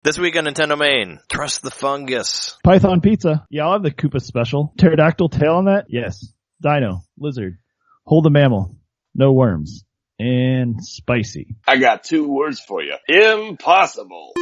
This week on NintenDomain, Trust the Fungus. Python Pizza. Yeah, I'll have the Koopa special. Pterodactyl tail on that? Yes. Dino. Lizard. Hold the mammal. No worms. And spicy. I got 2 words for you. Impossible.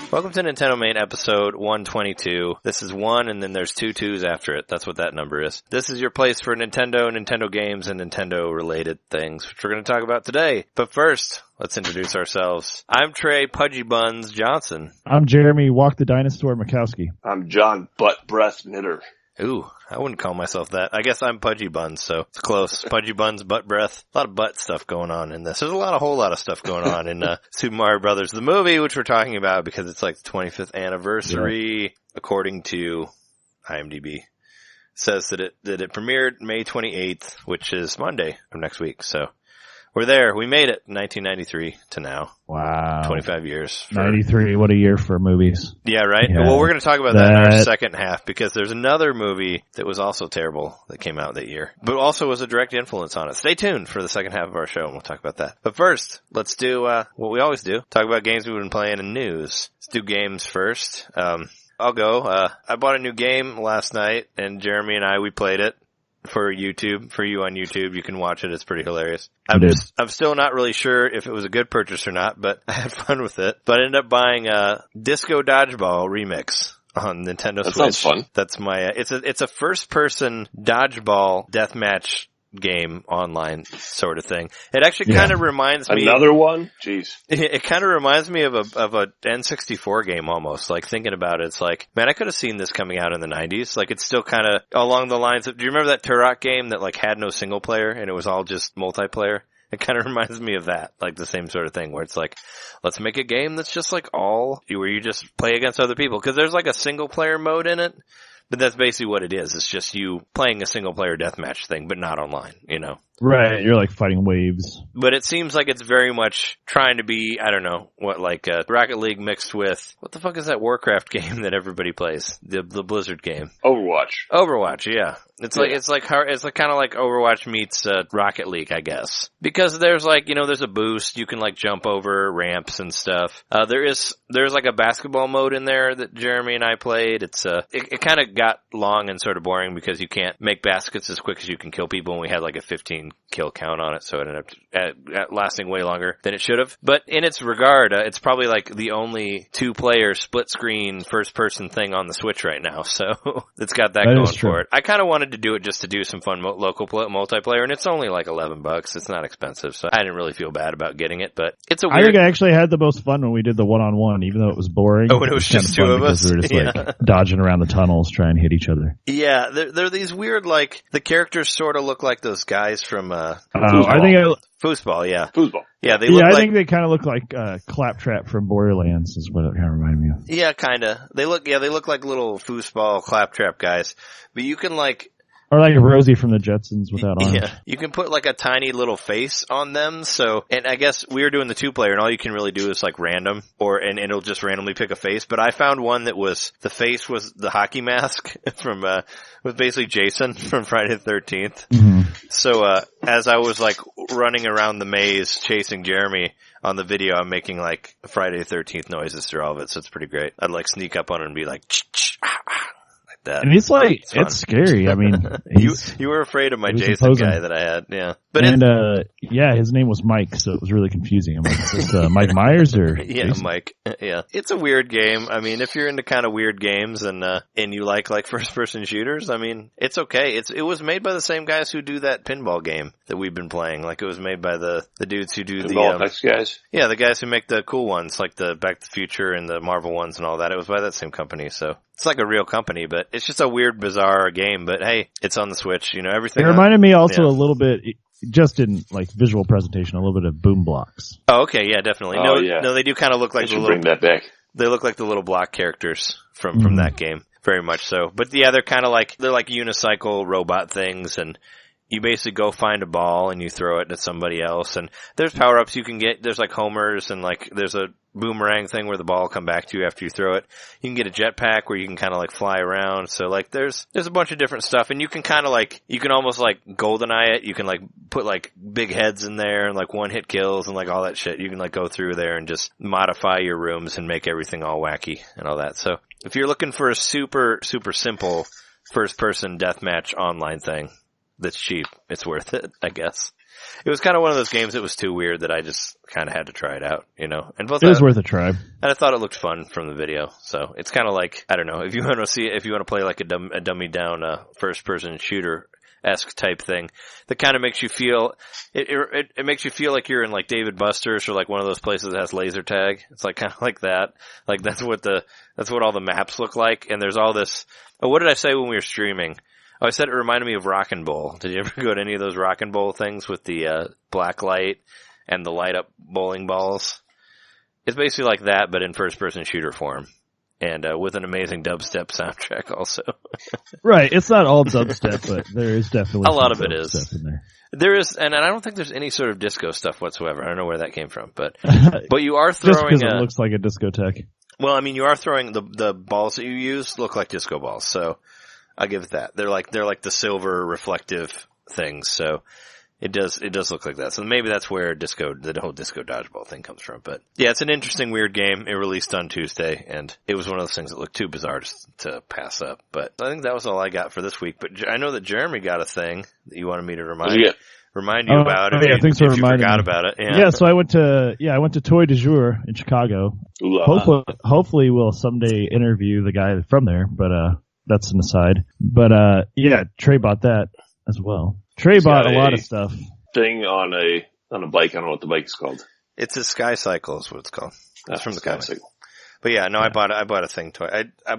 Welcome to NintenDomain episode 122. This is 1 and then there's 2 2s after it. That's what that number is. This is your place for Nintendo, Nintendo games, and Nintendo related things, which we're going to talk about today. But first, let's introduce ourselves. I'm Trey Pudgy Buns Johnson. I'm Jeremy Walk the Dinosaur Mikowski. I'm John Butt Breath Knitter. Ooh, I wouldn't call myself that. I guess I'm Pudgy Buns, so it's close. Pudgy Buns, butt breath. A lot of butt stuff going on in this. There's a whole lot of stuff going on in Super Mario Brothers, the movie, which we're talking about because it's like the 25th anniversary, according to IMDb. Says that it premiered May 28th, which is Monday of next week, so we're there. We made it. 1993 to now. Wow. 25 years. 93. What a year for movies. Yeah, right? Yeah. Well, we're going to talk about that in our second half because there's another movie that was also terrible that came out that year, but also was a direct influence on it. Stay tuned for the second half of our show and we'll talk about that. But first, let's do what we always do. Talk about games we've been playing and news. Let's do games first. I'll go. I bought a new game last night and Jeremy and we played it. For YouTube, for you on YouTube, you can watch it. It's pretty hilarious. I'm still not really sure if it was a good purchase or not, but I had fun with it. But I ended up buying a Disco Dodgeball remix on Nintendo Switch. That sounds fun. That's my. It's a first person dodgeball deathmatch game online sort of thing. It actually kind of reminds me another one. Jeez, it kind of reminds me of a N64 game almost. Like thinking about it, it's like, man, I could have seen this coming out in the 90s. Like it's still kind of along the lines of. Do you remember that Turok game that like had no single player and it was all just multiplayer? It kind of reminds me of that, like the same sort of thing where it's like, let's make a game that's just like where you just play against other people because there's like a single player mode in it. But that's basically what it is. It's just you playing a single-player deathmatch thing, but not online, you know? Right, you're like fighting waves. But it seems like it's very much trying to be, I don't know, like Rocket League mixed with, what the fuck is that Warcraft game that everybody plays? The Blizzard game. Overwatch, yeah. It's like kind of like Overwatch meets Rocket League, I guess. Because there's like, there's a boost, you can like jump over ramps and stuff. There's like a basketball mode in there that Jeremy and I played. It kind of got long and sort of boring because you can't make baskets as quick as you can kill people, and we had like a 15 kill count on it, so it ended up lasting way longer than it should have. But in its regard, it's probably like the only 2-player split-screen first-person thing on the Switch right now, so it's got that going for it. I kind of wanted to do it just to do some fun local multiplayer, and it's only like $11. It's not expensive, so I didn't really feel bad about getting it, but it's a weird... I think I actually had the most fun when we did the one-on-one, even though it was boring. Oh, when it was just 2 of us? We were just like dodging around the tunnels trying to hit each other. Yeah, they're these weird, like, the characters sort of look like those guys from, Foosball, yeah. Foosball. Yeah, they look I think they kind of look like Claptrap from Borderlands is what it kind of reminded me of. Yeah, kind of. They look like little Foosball Claptrap guys. But you can like... Or like Rosie from the Jetsons without arms. Yeah, you can put like a tiny little face on them. So, and I guess we were doing the 2-player, and all you can really do is like random, and it'll just randomly pick a face. But I found one that was the face was the hockey mask from was basically Jason from Friday the 13th. Mm-hmm. So as I was like running around the maze chasing Jeremy on the video, I'm making like Friday the 13th noises through all of it. So it's pretty great. I'd like sneak up on it and be like. That. And it's like, it's scary. I mean, you were afraid of my Jason guy that I had, yeah. But yeah, his name was Mike, so it was really confusing. I'm like, is this Mike Myers or yeah, Jason? Mike. Yeah, it's a weird game. I mean, if you're into kind of weird games and you like first person shooters, I mean, it's okay. It was made by the same guys who do that pinball game that we've been playing. Like, it was made by the dudes who do Pinball Effects guys. Yeah, the guys who make the cool ones, like the Back to the Future and the Marvel ones and all that. It was by that same company, so it's like a real company, but it's just a weird, bizarre game. But hey, it's on the Switch. You know, everything. It reminded me also a little bit. Just in visual presentation, a little bit of Boom Blocks. Oh, okay, yeah, definitely. No, they do kind of look like bring that back. They look like the little block characters from that game, very much so. But yeah, they're kind of they're like unicycle robot things, and you basically go find a ball and you throw it to somebody else. And there's power ups you can get. There's homers, and there's a boomerang thing where the ball will come back to you after you throw it. You can get a jetpack where you can kind of fly around. So there's a bunch of different stuff, and you can kind of you can almost GoldenEye it. You can put big heads in there and one hit kills and all that shit. You can go through there and just modify your rooms and make everything all wacky and all that. So if you're looking for a super, super simple first person deathmatch online thing that's cheap, it's worth it, I guess. It was kind of one of those games that was too weird that I just kind of had to try it out, you know. And both it was worth a try. And I thought it looked fun from the video. So it's kind of I don't know, if you want to play a dummy down first person shooter-esque type thing that kind of makes you feel, it makes you feel like you're in David Buster's or one of those places that has laser tag. It's kind of like that. That's what all the maps look like. And there's all this, what did I say when we were streaming? Oh, I said it reminded me of Rockin' Bowl. Did you ever go to any of those Rockin' Bowl things with the black light and the light up bowling balls? It's basically like that, but in first person shooter form. And with an amazing dubstep soundtrack also. Right. It's not all dubstep, but there is definitely a lot of it is in there. There is, and I don't think there's any sort of disco stuff whatsoever. I don't know where that came from, but you are throwing just because it looks like a discotheque. Well, I mean, you are throwing the balls that you use look like disco balls, so I'll give it that. They're like the silver reflective things, so it does look like that. So maybe that's where the whole disco dodgeball thing comes from. But yeah, it's an interesting, weird game. It released on Tuesday, and it was one of those things that looked too bizarre to pass up. But I think that was all I got for this week. But I know that Jeremy got a thing that you wanted me to remind you about. Yeah, thanks for reminding me. Forgot about it. Yeah, so I went to Toy du Jour in Chicago. Hopefully we'll someday interview the guy from there, but that's an aside. But yeah, Trey bought that as well. Trey bought a lot of stuff. Thing on a bike. I don't know what the bike is called. It's a Sky Cycle is what it's called. That's from the Sky comic. Cycle. But yeah, no, I bought a thing toy. I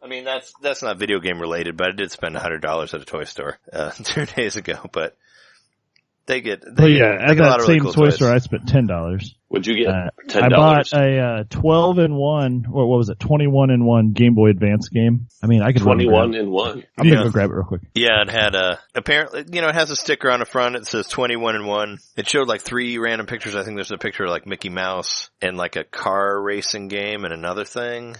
mean, that's not video game related, but I did spend $100 at a toy store 2 days ago. But at that same really cool toy store, I spent $10. What'd you get? $10. I bought a 12-in-1, what was it? 21-in-1 Game Boy Advance game. I mean, I could 21-in-1. I'm gonna go grab it real quick. Yeah, it had apparently, it has a sticker on the front. It says 21-in-1. It showed 3 random pictures. I think there's a picture of Mickey Mouse and a car racing game and another thing.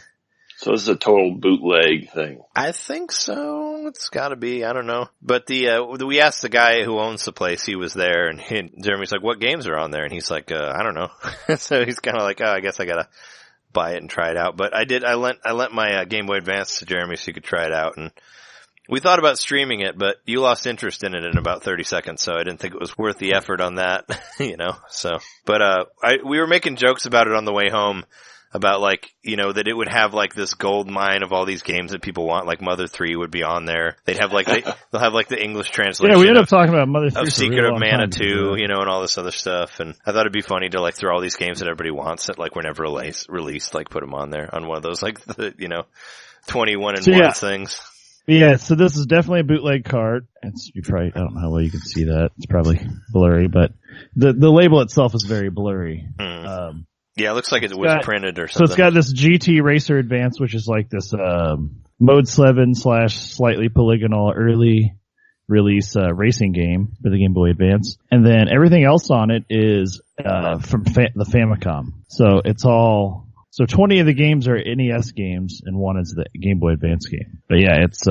So this is a total bootleg thing. I think so. It's gotta be. I don't know. But we asked the guy who owns the place. He was there, and Jeremy's like, "What games are on there?" And he's like, "I don't know." So he's kind of like, "Oh, I guess I gotta buy it and try it out." But I lent my Game Boy Advance to Jeremy so he could try it out, and we thought about streaming it, but you lost interest in it in about 30 seconds, so I didn't think it was worth the effort on that, So, but we were making jokes about it on the way home. About that it would have this gold mine of all these games that people want, Mother 3 would be on there. They'd have they'll have the English translation. Yeah, we ended up talking about Mother 3 of Secret of Mana 2, and all this other stuff. And I thought it'd be funny to throw all these games that everybody wants that were never released, put them on there on one of those 21-in-1 things. Yeah, so this is definitely a bootleg card. I don't know how well you can see that. It's probably blurry, but the label itself is very blurry. Yeah, it looks like it was printed or something. So it's got this GT Racer Advance, which is this Mode 7 / slightly polygonal early release racing game for the Game Boy Advance. And then everything else on it is from the Famicom. So it's all... So 20 of the games are NES games, and 1 is the Game Boy Advance game. But yeah, it's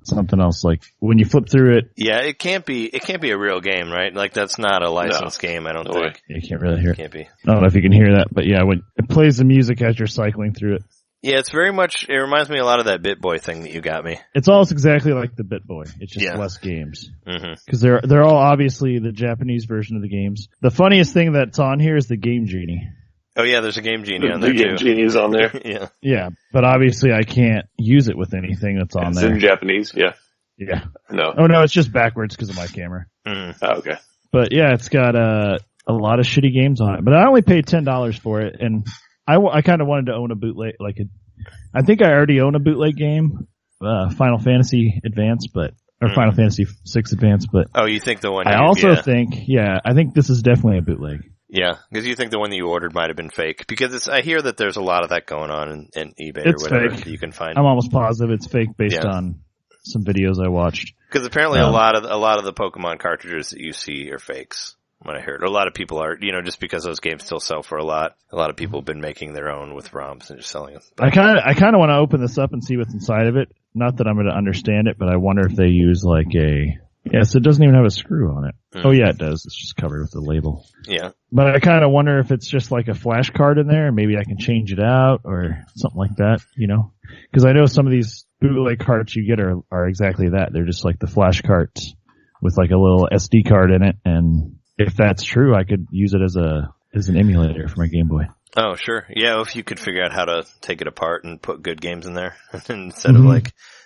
something else. When you flip through it, yeah, it can't be a real game, right? That's not a licensed game. I don't think. You can't really hear it. Can't be. I don't know if you can hear that, but yeah, when it plays the music as you're cycling through it. Yeah, it's very much, it reminds me a lot of that BitBoy thing that you got me. It's almost exactly like the BitBoy. It's just less games. Because they're all obviously the Japanese version of the games. The funniest thing that's on here is the Game Genie. Oh yeah, there's a Game Genie on there too. The Game Genie's on there. Yeah. Yeah, but obviously I can't use it with anything that's on there. It's in Japanese, yeah. Yeah. No. Oh no, it's just backwards because of my camera. Oh, okay. But yeah, it's got a lot of shitty games on it. But I only paid $10 for it, and I kind of wanted to own a bootleg, I think I already own a bootleg game, Final Fantasy Advance, Final Fantasy 6 Advance, but. Oh, you think the one I think this is definitely a bootleg. Yeah, because you think the one that you ordered might have been fake. Because I hear that there's a lot of that going on in eBay it's or whatever fake. that you can find. I'm almost positive it's fake based on some videos I watched. Because apparently a lot of the Pokemon cartridges that you see are fakes. What I heard, a lot of people are, just because those games still sell for a lot of people have been making their own with ROMs and just selling them. I kind of want to open this up and see what's inside of it. Not that I'm going to understand it, but I wonder if they use so it doesn't even have a screw on it. Oh yeah, it does. It's just covered with a label. Yeah. But I kind of wonder if it's just like a flash card in there, maybe I can change it out or something like that, Because I know some of these bootleg carts you get are exactly that. They're just like the flash carts with like a little SD card in it, and if that's true, I could use it as an emulator for my Game Boy. Oh, sure. Yeah, if you could figure out how to take it apart and put good games in there instead of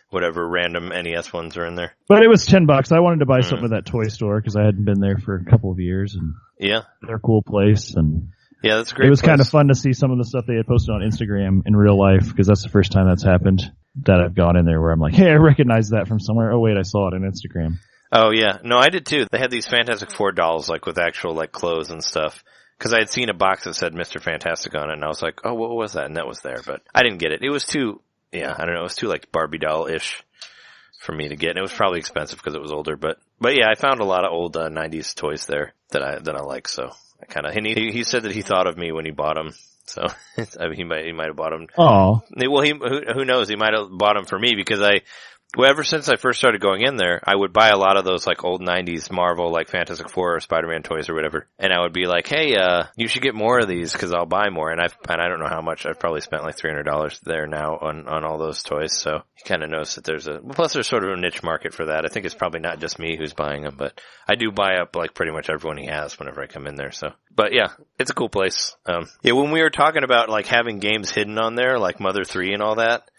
whatever random NES ones are in there. But it was $10. I wanted to buy something at that toy store because I hadn't been there for a couple of years, and they're a cool place. And yeah, that's great. It was kind of fun to see some of the stuff they had posted on Instagram in real life because that's the first time that's happened that I've gone in there where I'm like, hey, I recognize that from somewhere. Oh wait, I saw it on Instagram. Oh yeah, no, I did too. They had these Fantastic Four dolls with actual clothes and stuff. Because I had seen a box that said Mr. Fantastic on it, and I was like, oh, what was that? And that was there, but I didn't get it. It was too, I don't know, it was too Barbie doll-ish for me to get. And it was probably expensive because it was older, but yeah, I found a lot of old 90s toys there that I like, so I kind of, and he said that he thought of me when he bought them. So, I mean, he might have bought them. Oh. Well, who knows? He might have bought them for me because ever since I first started going in there, I would buy a lot of those old 90s Marvel, Fantastic Four or Spider-Man toys or whatever. And I would be like, hey, you should get more of these because I'll buy more. And I don't know how much. I've probably spent $300 there now on all those toys. So you kind of notice that plus there's sort of a niche market for that. I think it's probably not just me who's buying them, but I do buy up pretty much everyone he has whenever I come in there. So, but yeah, it's a cool place. When we were talking about having games hidden on there, like Mother 3 and all that,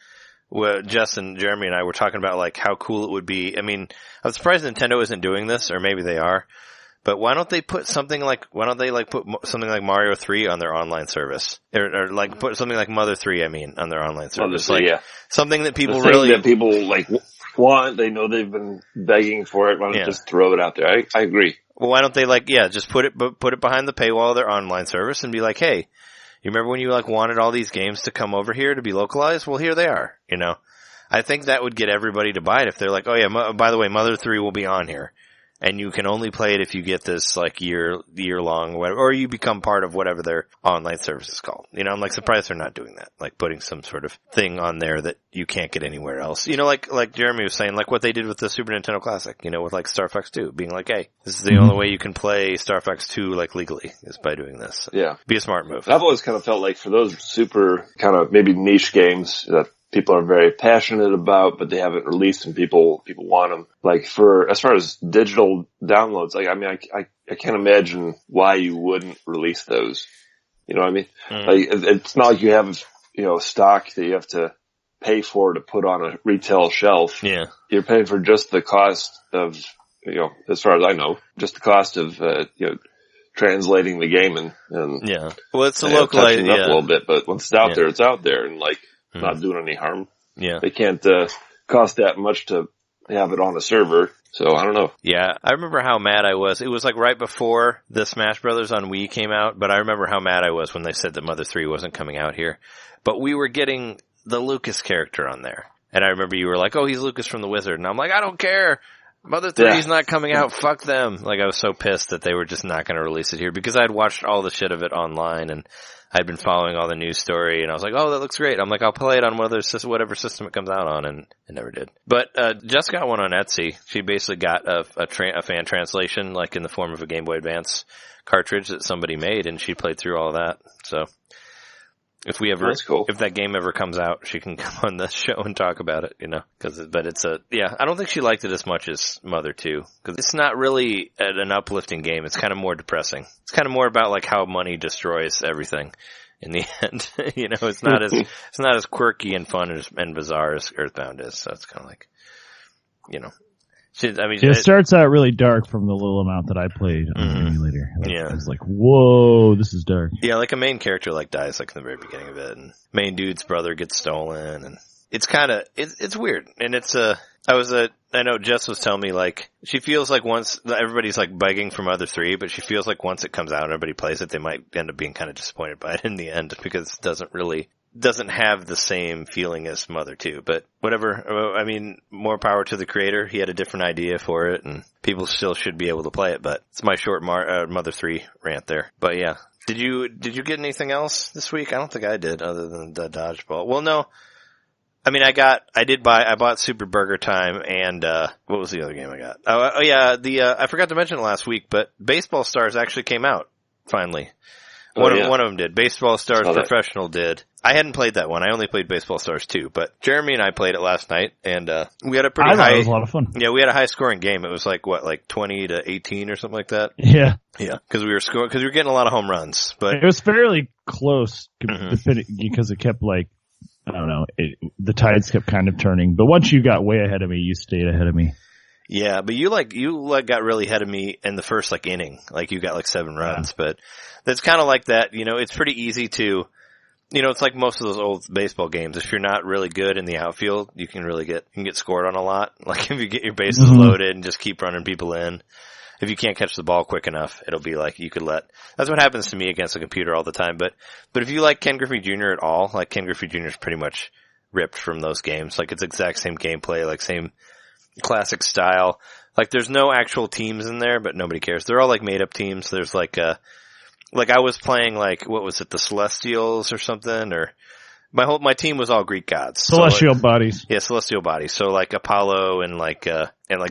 well, Jess and Jeremy and I were talking about how cool it would be. I mean, I'm surprised Nintendo isn't doing this, or maybe they are. But why don't they put something put something like Mario 3 on their online service, or put something like Mother 3, on their online service, something that people that people want. They know they've been begging for it. Why don't just throw it out there? I agree. Well, why don't they just put it behind the paywall of their online service and be like, hey. You remember when you wanted all these games to come over here to be localized? Well, here they are, I think that would get everybody to buy it if they're like, oh yeah, by the way, Mother 3 will be on here. And you can only play it if you get this year long or whatever, or you become part of whatever their online service is called. I'm surprised they're not doing that. Putting some sort of thing on there that you can't get anywhere else. Like Jeremy was saying, what they did with the Super Nintendo Classic, with Star Fox 2, being like, hey, this is the only way you can play Star Fox 2 legally is by doing this. Yeah. Be a smart move. I've always kind of felt for those super kind of maybe niche games that people are very passionate about, but they haven't released and people want them. As far as digital downloads, I can't imagine why you wouldn't release those. You know what I mean? It's not like you have, stock that you have to pay for to put on a retail shelf. Yeah. You're paying for just the cost of, as far as I know, just the cost of, translating the game and yeah. Well, it's a localized, touching up a little bit, but once it's out there, it's out there and not doing any harm. Yeah. They can't cost that much to have it on a server, so I don't know. Yeah, I remember how mad I was. It was right before the Smash Brothers on Wii came out, but I remember how mad I was when they said that Mother 3 wasn't coming out here. But we were getting the Lucas character on there. And I remember you were like, oh, he's Lucas from The Wizard. And I'm like, I don't care. Mother 3 is not coming out. Fuck them. I was so pissed that they were just not going to release it here because I'd watched all the shit of it online and I'd been following all the news story and I was like, oh, that looks great. I'm like, I'll play it on whatever system it comes out on, and it never did. But, Jess got one on Etsy. She basically got a fan translation, in the form of a Game Boy Advance cartridge that somebody made, and she played through all of that. So, if we ever, That's cool. if that game ever comes out, she can come on the show and talk about it, you know, but it's I don't think she liked it as much as Mother 2, because it's not really an uplifting game. It's kind of more depressing. It's kind of more about like how money destroys everything in the end. You know, it's not as quirky and fun and bizarre as Earthbound is. So it's kind of like, you know, it starts out really dark from the little amount that I played on the emulator. Yeah. I was like, whoa, this is dark. Yeah, like a main character like dies like in the very beginning of it, and main dude's brother gets stolen, and it's kind of, it's weird. And I know Jess was telling me like, she feels like once, everybody's like begging for Mother 3, but she feels like once it comes out and everybody plays it, they might end up being kind of disappointed by it in the end, because it doesn't have the same feeling as Mother 2, but whatever. I mean, more power to the creator. He had a different idea for it, and people still should be able to play it, but it's my short Mother 3 rant there. But yeah. Did you get anything else this week? I don't think I did, other than the Dodgeball. Well, no. I mean, I bought Super Burger Time, and, what was the other game I got? Oh yeah, I forgot to mention it last week, but Baseball Stars actually came out, finally. One of them did. Baseball Stars Professional did. I hadn't played that one. I only played Baseball Stars 2, but Jeremy and I played it last night, and we had a pretty high. It was a lot of fun. Yeah, we had a high scoring game. It was like 20-18 or something like that. Yeah. Yeah, because we were getting a lot of home runs, but it was fairly close because it kept like, I don't know, the tides kept kind of turning, but once you got way ahead of me, you stayed ahead of me. Yeah, but you got really ahead of me in the first like inning. Like you got like 7 runs, but that's kind of like that, you know, it's pretty easy to, you know, it's like most of those old baseball games. If you're not really good in the outfield, you can get scored on a lot. Like if you get your bases loaded and just keep running people in. If you can't catch the ball quick enough, it'll be like that's what happens to me against a computer all the time. But if you like Ken Griffey Jr. at all, like Ken Griffey Jr. is pretty much ripped from those games. Like it's exact same gameplay, like same classic style. Like there's no actual teams in there, but nobody cares. They're all like made up teams. There's like I was playing like, what was it, the Celestials or something, or my team was all Greek gods. Celestial bodies. Yeah, celestial bodies. So like Apollo and like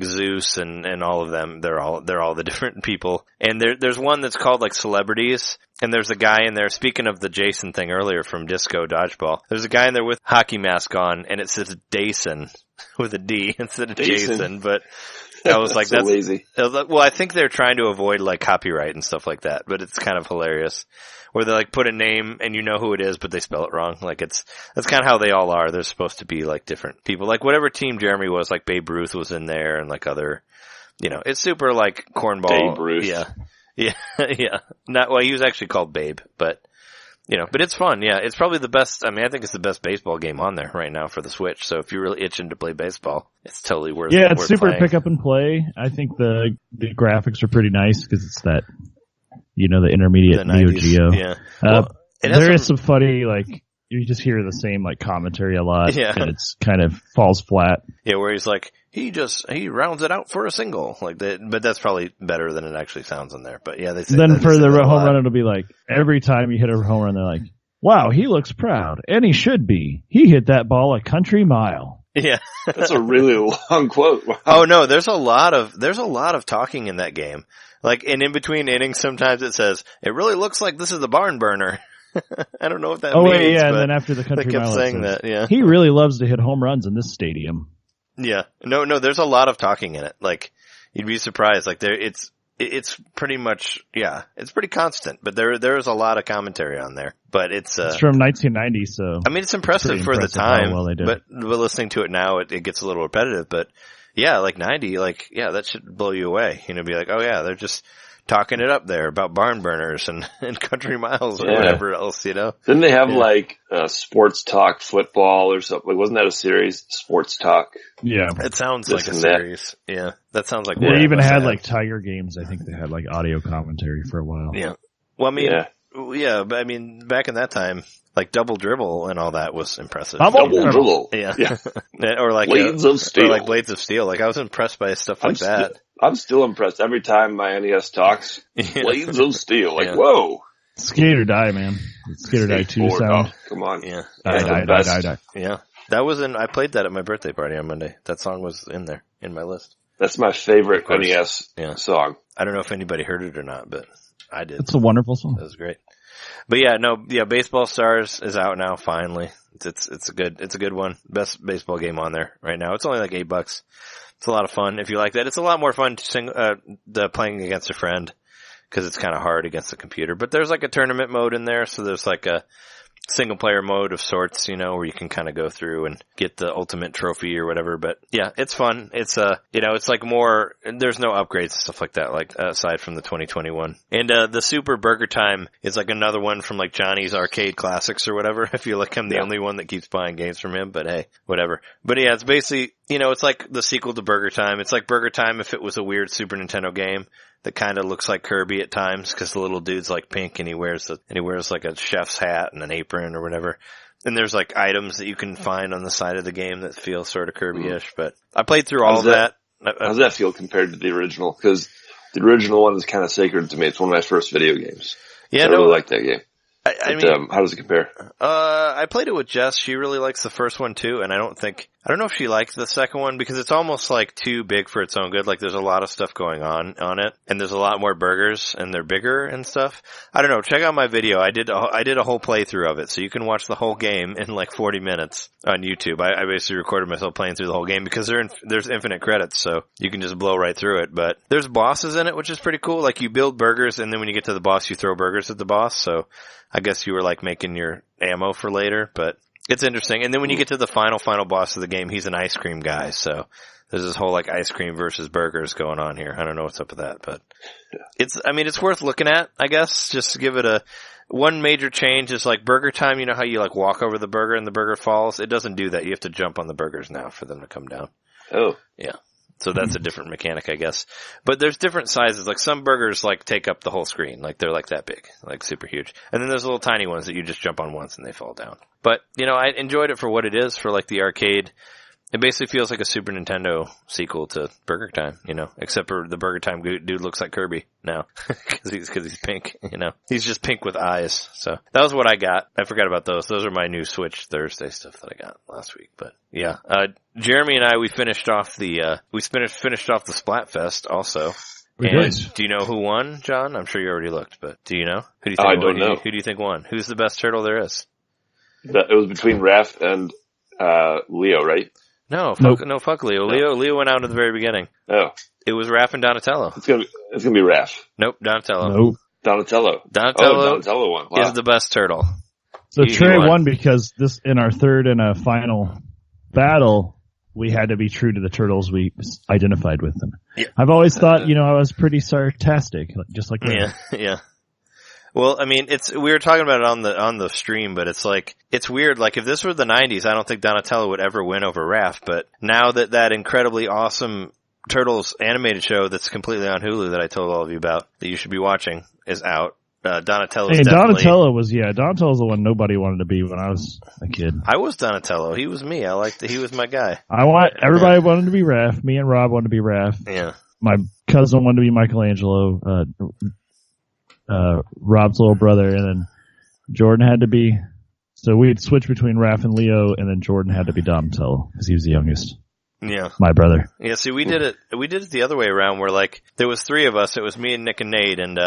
Zeus and all of them, they're all the different people. And there's one that's called like celebrities. And there's a guy in there, speaking of the Jason thing earlier from Disco Dodgeball, there's a guy in there with hockey mask on, and it says Dason with a D instead of Jason, but I was like, that's lazy. Well, I think they're trying to avoid like copyright and stuff like that, but it's kind of hilarious. Where they like put a name and you know who it is, but they spell it wrong. Like that's kind of how they all are. They're supposed to be like different people. Like whatever team Jeremy was, like Babe Ruth was in there and like other, you know, it's super like cornball. Babe Ruth. Yeah. Yeah. He was actually called Babe, but you know, but it's fun. Yeah. It's probably the best. I mean, I think it's the best baseball game on there right now for the Switch. So if you're really itching to play baseball, it's totally worth it. Yeah, it's super pick up and play. I think the graphics are pretty nice because it's that, you know, the intermediate Neo Geo. Yeah. There is some funny, like, you just hear the same, like, commentary a lot. Yeah. And it's kind of falls flat. Yeah, where he's like, he rounds it out for a single. Like that, but that's probably better than it actually sounds in there. But yeah, they say then for the home run, it'll be like, every time you hit a home run, they're like, wow, he looks proud. And he should be. He hit that ball a country mile. Yeah. That's a really long quote. Wow. Oh no, there's a lot of talking in that game. Like, and in between innings, sometimes it says, it really looks like this is the barn burner. I don't know what that means. Oh, wait, yeah, and then after the country mile, saying that, yeah. He really loves to hit home runs in this stadium. Yeah. No, there's a lot of talking in it. Like, you'd be surprised. Like, it's pretty much, yeah, it's pretty constant, but there's a lot of commentary on there. But it's from 1990, so. I mean, it's impressive for the time, but listening to it now, it gets a little repetitive, but yeah, like 90, like, yeah, that should blow you away. You know, be like, oh yeah, they're just talking it up there about barn burners and country miles or whatever else, you know? Didn't they have like Sports Talk Football or something? Like, wasn't that a series? Sports Talk? Yeah. It sounds like a series. Yeah. That sounds like they even had like Tiger games. I think they had like audio commentary for a while. Yeah. Well, I mean, yeah, but I mean, back in that time, like Double Dribble and all that was impressive. Double Dribble. Yeah. Or like Blades of Steel. Or like Blades of Steel. Like I was impressed by stuff like that. I'm still impressed every time my NES talks. Blades of Steel. Like, whoa. Skate or Die, man. Skate or Die 2 sound. Oh, come on. Yeah. Die. Yeah. That was I played that at my birthday party on Monday. That song was in there, in my list. That's my favorite NES song. I don't know if anybody heard it or not, but I did. It's a wonderful song. That was great. But yeah, no, yeah, Baseball Stars is out now, finally. It's a good one. Best baseball game on there right now. It's only like $8. It's a lot of fun if you like that. It's a lot more fun playing against a friend because it's kind of hard against the computer. But there's like a tournament mode in there, so there's like a single player mode of sorts, where you can kind of go through and get the ultimate trophy or whatever. But yeah, it's fun. It's it's like more, there's no upgrades and stuff like that, like aside from the 2021. And the Super Burger Time is like another one from like Johnny's Arcade Classics or whatever. I feel like I'm the only one that keeps buying games from him, but hey, whatever. But yeah, it's basically, it's like the sequel to Burger Time. It's like Burger Time if it was a weird Super Nintendo game that kind of looks like Kirby at times because the little dude's like pink and he wears like a chef's hat and an apron or whatever. And there's like items that you can find on the side of the game that feel sort of Kirby-ish. But I played through all of that. How does that feel compared to the original? Because the original one is kind of sacred to me. It's one of my first video games. Yeah, I really like that game. I mean, how does it compare? I played it with Jess. She really likes the first one too, and I don't know if she liked the second one because it's almost like too big for its own good. Like there's a lot of stuff going on it, and there's a lot more burgers, and they're bigger and stuff. I don't know. Check out my video. I did a whole playthrough of it, so you can watch the whole game in like 40 minutes on YouTube. I basically recorded myself playing through the whole game because there's infinite credits, so you can just blow right through it. But there's bosses in it, which is pretty cool. Like you build burgers, and then when you get to the boss, you throw burgers at the boss. So I guess you were like making your ammo for later, but it's interesting. And then when you get to the final boss of the game, he's an ice cream guy. So there's this whole like ice cream versus burgers going on here. I don't know what's up with that, but it's worth looking at, I guess, just to give it one major change is like Burger Time. You know how you like walk over the burger and the burger falls? It doesn't do that. You have to jump on the burgers now for them to come down. Oh. Yeah. So that's a different mechanic, I guess. But there's different sizes. Like some burgers like take up the whole screen. Like they're like that big, like super huge. And then there's little tiny ones that you just jump on once and they fall down. But, I enjoyed it for what it is, for like the arcade. It basically feels like a Super Nintendo sequel to Burger Time, except for the Burger Time dude looks like Kirby now because he's pink, He's just pink with eyes. So that was what I got. I forgot about those. Those are my new Switch Thursday stuff that I got last week. But yeah, Jeremy and I, we finished off the Splatfest also. We and did. Do you know who won, John? I'm sure you already looked, but do you know? Who do you think? I don't know. Who do you think won? Who's the best turtle there is? It was between Raph and Leo, right? No, Nope. fuck Leo. Leo went out at the very beginning. Oh. It was Raph and Donatello. It's gonna be Raph. Nope, Donatello. Nope. Donatello. Donatello won. Wow. is the best turtle. So He Trey won. won because in our third and a final battle, we had to be true to the turtles we identified with them. Yeah. I've always thought, I was pretty sarcastic, just like that. Yeah. Well, I mean, we were talking about it on the stream, but it's like, it's weird. Like, if this were the 90s, I don't think Donatello would ever win over Raph, but now that incredibly awesome Turtles animated show that's completely on Hulu that I told all of you about, that you should be watching, is out. Donatello's definitely... Donatello's the one nobody wanted to be when I was a kid. I was Donatello. He was me. he was my guy. Everybody wanted to be Raph. Me and Rob wanted to be Raph. Yeah. My cousin wanted to be Michelangelo. Rob's little brother, and then Jordan had to be. So we'd switch between Raph and Leo, and then Jordan had to be Donatello because he was the youngest. Yeah. My brother. Yeah. See, we did it the other way around, where like there was three of us. It was me and Nick and Nate, and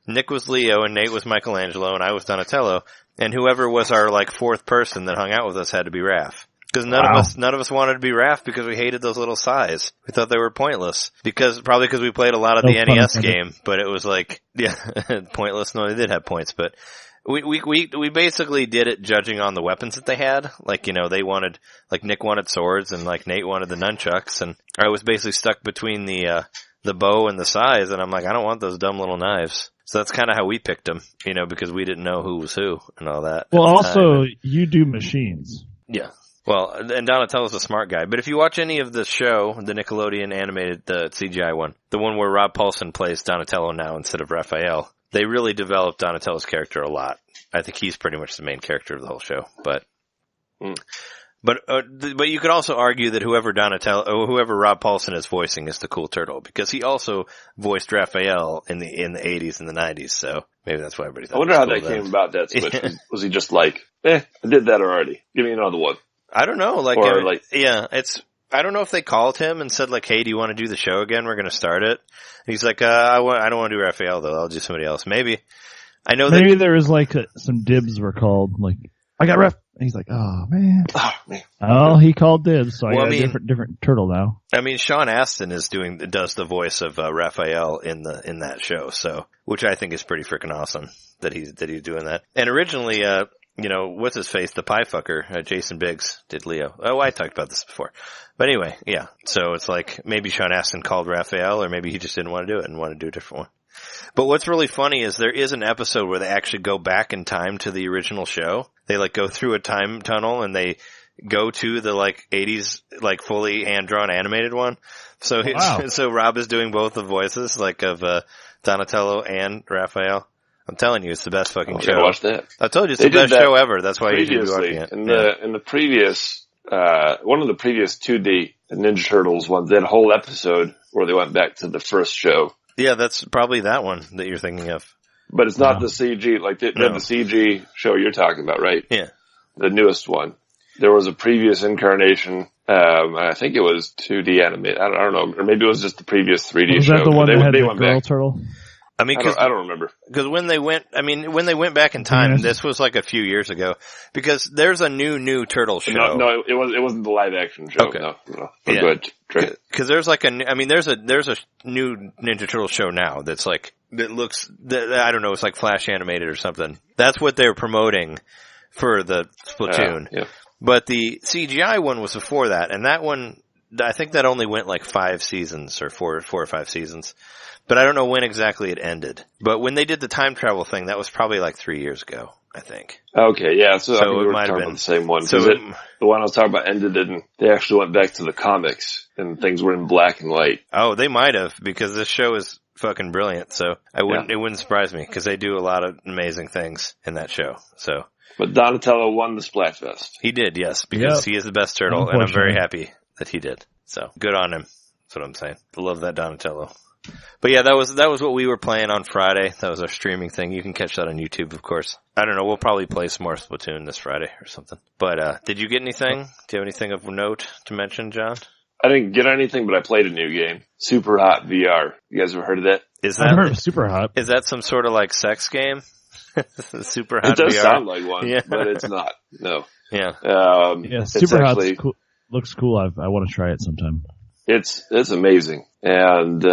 Nick was Leo, and Nate was Michelangelo, and I was Donatello, and whoever was our like fourth person that hung out with us had to be Raph. Because none of us wanted to be Raph because we hated those little size. We thought they were pointless. Probably because we played a lot of the NES game, but it was like, yeah, pointless. No, they did have points, but we basically did it judging on the weapons that they had. Like, they wanted, like Nick wanted swords and like Nate wanted the nunchucks, and I was basically stuck between the bow and the size, and I'm like, I don't want those dumb little knives. So that's kind of how we picked them, because we didn't know who was who and all that. Well, also, you do machines. Yeah. Well, and Donatello's a smart guy. But if you watch any of the show, the Nickelodeon animated, the CGI one, the one where Rob Paulsen plays Donatello now instead of Raphael, they really developed Donatello's character a lot. I think he's pretty much the main character of the whole show. But you could also argue that whoever Rob Paulsen is voicing is the cool turtle, because he also voiced Raphael in the 80s and the 90s. So maybe that's why everybody thought. I wonder how that came about, that switch. Was he just like, I did that already. Give me another one. I don't know. I don't know if they called him and said like, hey, do you want to do the show again? We're going to start it. And he's like, I don't want to do Raphael though. I'll do somebody else. Maybe. I know Maybe that there was like some dibs were called. Like, I got ref. And he's like, oh man. Oh man. Oh, he called dibs, so Well, I I got mean- a different turtle now. I mean, Sean Astin does the voice of Raphael in that show, so which I think is pretty freaking awesome that he's doing that. And originally, what's his face, the pie fucker, Jason Biggs did Leo. Oh, I talked about this before, but anyway, yeah. So it's like maybe Sean Astin called Raphael, or maybe he just didn't want to do it and wanted to do a different one. But what's really funny is there is an episode where they actually go back in time to the original show. They like go through a time tunnel and they go to the like 80s, like fully hand-drawn animated one. So so Rob is doing both the voices, like of, Donatello and Raphael. I'm telling you, it's the best fucking show. Watch that. I told you it's the best show ever. That's why you should be watching it. In the previous, one of the previous 2D Ninja Turtles ones, they had a whole episode where they went back to the first show. Yeah, that's probably that one that you're thinking of. But it's not the CG, like the CG show you're talking about, right? Yeah. The newest one. There was a previous incarnation, I think it was 2D animated. I don't know, or maybe it was just the previous 3D Was show. that the one that had the went girl back. turtle? I mean, I don't remember. Because when they went back in time, Yes. this was like a few years ago. Because there's a new turtle show. No, it wasn't the live action show. Okay. No. Yeah. Go ahead, Trey. Because there's like there's a new Ninja Turtle show now that's like, I don't know, it's like Flash animated or something. That's what they're promoting for the Splatoon. Yeah. But the CGI one was before that, and that one, I think that only went like 5 seasons or 4 or 5 seasons. But I don't know when exactly it ended. But when they did the time travel thing, that was probably like 3 years ago, I think. Okay, yeah, so I think we it were might have talking been about the same one. So The one I was talking about ended and they actually went back to the comics and things were in black and white. Oh, they might have, because this show is fucking brilliant. So it wouldn't surprise me, because they do a lot of amazing things in that show. So. But Donatello won the Splatfest. He did, yes, because he is the best turtle, and I'm very happy that he did. So good on him. That's what I'm saying. I love that Donatello. But yeah, that was what we were playing on Friday. That was our streaming thing. You can catch that on YouTube, of course. I don't know. We'll probably play some more Splatoon this Friday or something. But did you get anything? Do you have anything of note to mention, John? I didn't get anything, but I played a new game, Super Hot VR. You guys ever heard of that? I've heard of Super Hot. Is that some sort of like sex game? Super Hot VR? It does sound like one, Yeah. but it's not. No. Yeah. Super Hot cool. Looks cool. I want to try it sometime. It's amazing. And,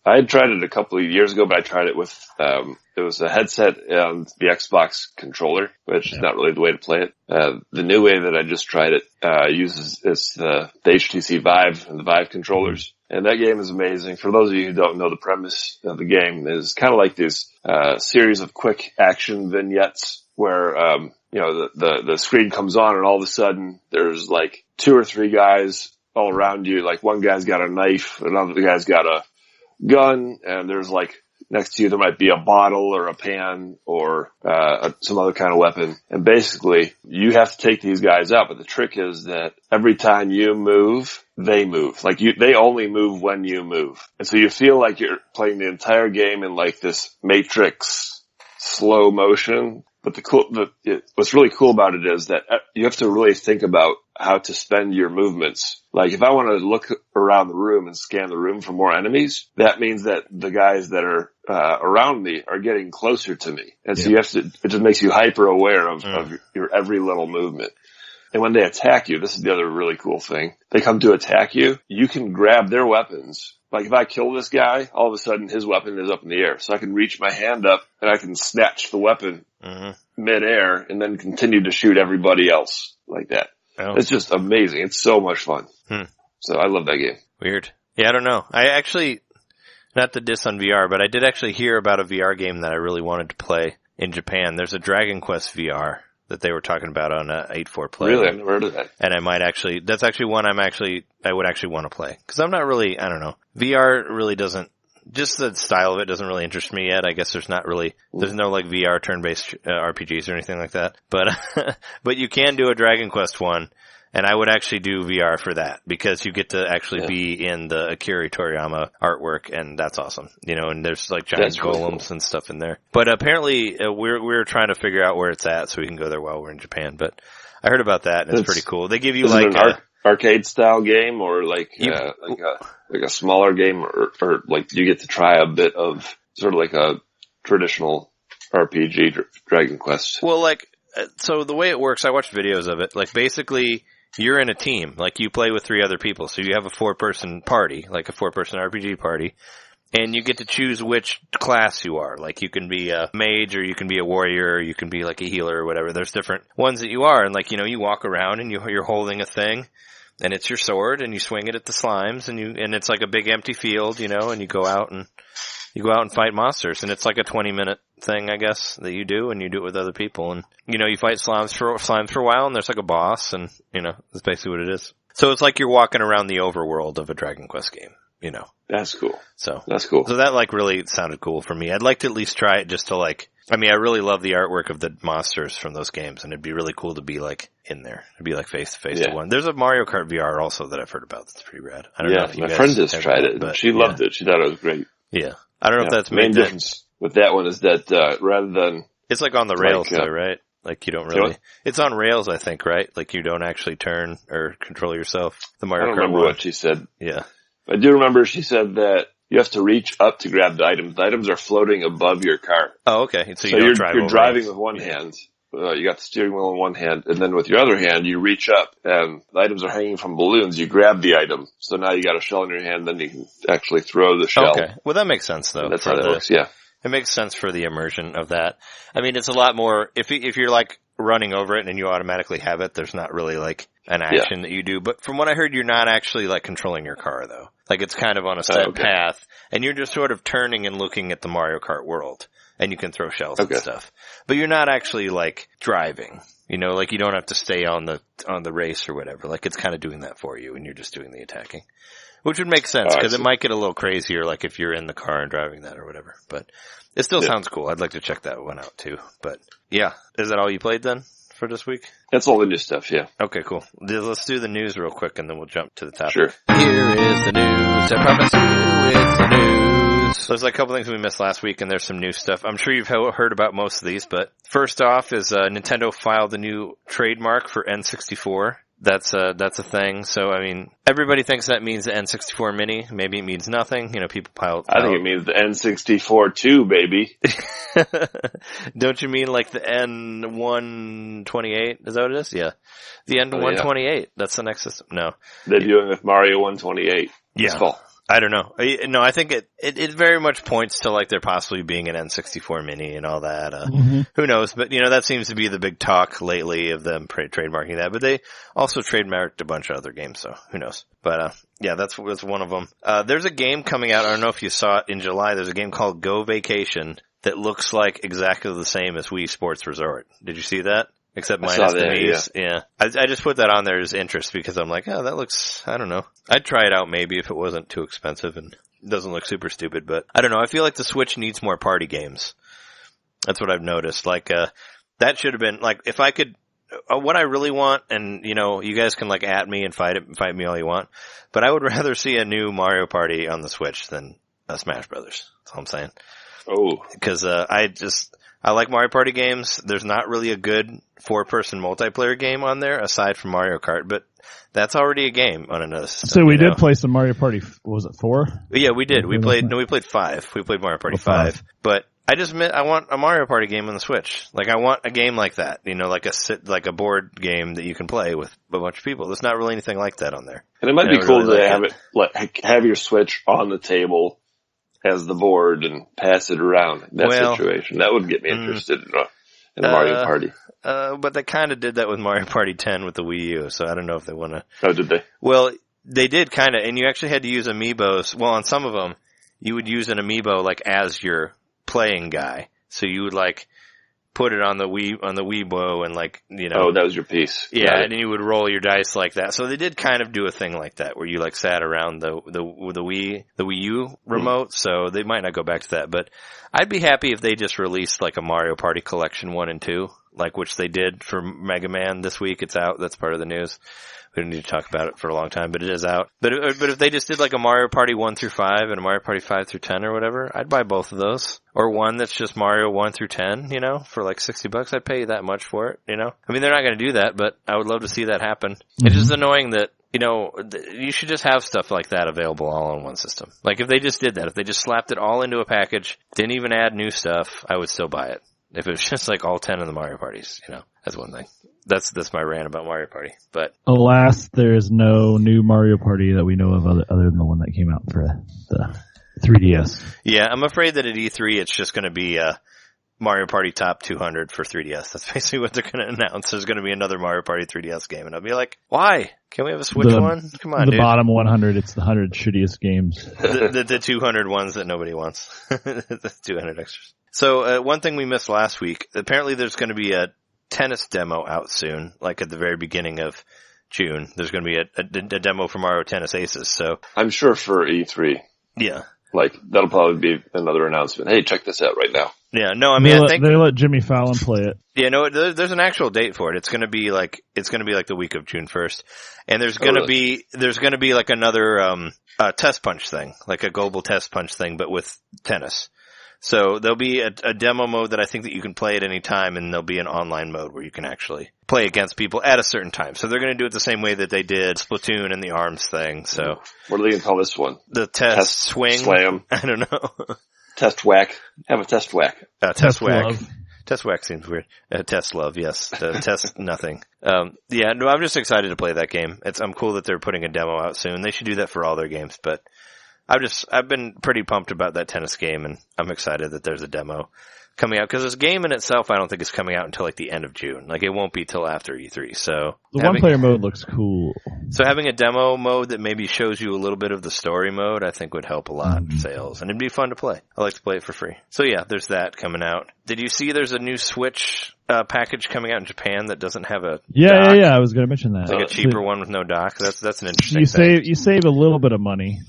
I had tried it a couple of years ago, but I tried it with, it was a headset and the Xbox controller, which is not really the way to play it. The new way that I just tried it, uses the HTC Vive and the Vive controllers. And that game is amazing. For those of you who don't know, the premise of the game is kind of like this, series of quick action vignettes where, the screen comes on and all of a sudden there's like 2 or 3 guys all around you. Like one guy's got a knife, another guy's got a gun, and there's like next to you there might be a bottle or a pan or some other kind of weapon. And basically you have to take these guys out, but the trick is that every time you move, they move. Like they only move when you move. And so you feel like you're playing the entire game in like this Matrix slow motion. But what's really cool about it is that you have to really think about how to spend your movements. Like if I want to look around the room and scan the room for more enemies, that means that the guys that are around me are getting closer to me. And so it just makes you hyper aware of your every little movement. And when they attack you, this is the other really cool thing. They come to attack you, you can grab their weapons. Like if I kill this guy, all of a sudden his weapon is up in the air. So I can reach my hand up and I can snatch the weapon mid-air and then continue to shoot everybody else like that. Oh. It's just amazing. It's so much fun. So I love that game. Weird. Yeah, I don't know. I actually, not to diss on VR, but I did actually hear about a VR game that I really wanted to play in Japan. There's a Dragon Quest VR that they were talking about on 8-4 Play. Really? I've never heard of that. And that's actually one I would actually want to play. Cause I'm not really, I don't know. VR really doesn't, just the style of it doesn't really interest me yet. I guess there's no like VR turn-based RPGs or anything like that. But, but you can do a Dragon Quest one. And I would actually do VR for that because you get to actually be in the Akira Toriyama artwork, and that's awesome. And there's like giant golems and stuff in there. But apparently we're trying to figure out where it's at so we can go there while we're in Japan. But I heard about that and it's pretty cool. They give you like an arcade style game or like a smaller game or like you get to try a bit of sort of like a traditional RPG Dragon Quest. Well, like, so the way it works, I watched videos of it. Like, basically, you're in a team. Like, you play with 3 other people. So you have a 4-person party, like a 4-person RPG party. And you get to choose which class you are. Like, you can be a mage, or you can be a warrior, or you can be like a healer or whatever. There's different ones that you are. And like, you walk around and you're holding a thing. And it's your sword, and you swing it at the slimes, and it's like a big empty field, and you go out and fight monsters. And it's like a 20-minute thing, I guess, that you do, and you do it with other people. And, you fight slimes for a while, and there's like a boss, and, that's basically what it is. So it's like you're walking around the overworld of a Dragon Quest game. That's cool. So that's cool. So that like really sounded cool for me. I'd like to at least try it just to like, I really love the artwork of the monsters from those games, and it'd be really cool to be like in there. It'd be like face to face to one. There's a Mario Kart VR also that I've heard about that's pretty rad. I don't know if you guys my friend has tried it, but she loved it. She thght it was great. Yeah. I don't know if that's the main difference with that one is that, rather than, it's like on the rails though, right? Like you don't really, it's on rails, I think, right? Like you don't actually turn or control yourself. The Mario Kart. I don't remember what she said. Yeah. I do remember she said that you have to reach up to grab the items. The items are floating above your car. Oh, okay. So you're driving with one hand. You got the steering wheel in one hand, and then with your other hand, you reach up, and the items are hanging from balloons. You grab the item. So now you got a shell in your hand, then you can actually throw the shell. Okay. Well, that makes sense, though. That's how that works, yeah. It makes sense for the immersion of that. It's a lot more, if you're like running over it and you automatically have it, there's not really like an action that you do. But from what I heard, you're not actually like controlling your car though. Like it's kind of on a set path, and you're just sort of turning and looking at the Mario Kart world, and you can throw shells and stuff. But you're not actually like driving. Like you don't have to stay on the race or whatever. Like it's kind of doing that for you, and you're just doing the attacking. Which would make sense, because it might get a little crazier, like if you're in the car and driving that or whatever. But it still sounds cool. I'd like to check that one out too. But yeah, is that all you played then for this week? That's all the new stuff, yeah. Okay, cool. Let's do the news real quick, and then we'll jump to the topic. Sure. Here is the news. I promise you it's the news. There's like a couple things we missed last week, and there's some new stuff. I'm sure you've heard about most of these, but first off is Nintendo filed a new trademark for N64. That's a thing. So, everybody thinks that means the N64 Mini. Maybe it means nothing. People pile. I think it means the N64 2, baby. Don't you mean like the N128? Is that what it is? Yeah. The N128. That's the next system. No. Debuting with Mario 128. Yeah. Fall. I don't know. No, I think it very much points to like there possibly being an N64 Mini and all that. Who knows? But that seems to be the big talk lately of them trademarking that. But they also trademarked a bunch of other games, so who knows? But yeah, that's one of them. There's a game coming out. I don't know if you saw it in July. There's a game called Go Vacation that looks like exactly the same as Wii Sports Resort. Did you see that? Except minus the Wii's. Yeah. I just put that on there as interest because I'm like, that looks, I don't know. I'd try it out maybe if it wasn't too expensive and doesn't look super stupid, but I don't know. I feel like the Switch needs more party games. That's what I've noticed. Like, that should have been, like, if I could, what I really want, and you guys can like at me and fight me all you want, but I would rather see a new Mario Party on the Switch than Smash Brothers. That's all I'm saying. Oh. Because, I like Mario Party games. There's not really a good 4-person multiplayer game on there aside from Mario Kart, but that's already a game on another system. So we did play some Mario Party, was it 4? Yeah, we did. We played 5. We played Mario Party 5. But I want a Mario Party game on the Switch. Like I want a game like that, like a board game that you can play with a bunch of people. There's not really anything like that on there. And it might be cool to have it, have your Switch on the table as the board and pass it around in that situation. That would get me interested in Mario Party. But they kind of did that with Mario Party 10 with the Wii U, so I don't know if they want to. Oh, did they? Well, they did kind of, and you actually had to use amiibos. Well, on some of them, you would use an amiibo like as your playing guy. So you would like put it on the Wiibo and like, Oh, that was your piece. Yeah, and then you would roll your dice like that. So they did kind of do a thing like that where you like sat around the Wii U remote. So they might not go back to that, but I'd be happy if they just released like a Mario Party Collection 1 and 2, like which they did for Mega Man this week. It's out. That's part of the news. We don't need to talk about it for a long time, but it is out. But if they just did like a Mario Party 1 through 5 and a Mario Party 5 through 10 or whatever, I'd buy both of those. Or one that's just Mario 1 through 10, for like $60. I'd pay you that much for it, they're not going to do that, but I would love to see that happen. Mm-hmm. It's just annoying that, you should just have stuff like that available all on one system. Like if they just did that, if they just slapped it all into a package, didn't even add new stuff, I would still buy it. If it was just like all 10 of the Mario parties, that's one thing. That's my rant about Mario Party. But alas, there is no new Mario Party that we know of other than the one that came out for the 3DS. Yeah, I'm afraid that at E3 it's just going to be Mario Party Top 200 for 3DS. That's basically what they're going to announce. There's going to be another Mario Party 3DS game, and I'll be like, why? Can we have a Switch one? Come on, the dude. bottom 100, it's the 100 shittiest games. The 200 ones that nobody wants. The 200 extras. So, one thing we missed last week, apparently there's going to be a tennis demo out soon, like at the very beginning of June. There's going to be a demo for Mario Tennis Aces, so. I'm sure for E3. Yeah. Like, that'll probably be another announcement. Hey, check this out right now. Yeah, no, I mean, I think they let Jimmy Fallon play it. Yeah, no, there's an actual date for it. It's gonna be like the week of June 1st. And there's gonna be like another, test punch thing, like a global test punch thing, but with tennis. So there'll be a demo mode that I think that you can play at any time, and there'll be an online mode where you can actually play against people at a certain time. So they're going to do it the same way that they did Splatoon and the ARMS thing. So what are they going to call this one? The test swing slam. I don't know. Test whack. Have a test whack. Test whack. Love. Test whack seems weird. Test love, yes. Test nothing. Yeah, no, I'm just excited to play that game. I'm cool that they're putting a demo out soon. They should do that for all their games, but I've been pretty pumped about that tennis game, and I'm excited that there's a demo coming out, because this game in itself I don't think is coming out until like the end of June. Like, it won't be till after E3, so. The one-player mode looks cool. So having a demo mode that maybe shows you a little bit of the story mode, I think would help a lot in sales, and it'd be fun to play. I like to play it for free. So yeah, there's that coming out. Did you see there's a new Switch package coming out in Japan that doesn't have a dock? Yeah, I was going to mention that. Like a cheaper one with no dock. That's an interesting thing. You save a little bit of money.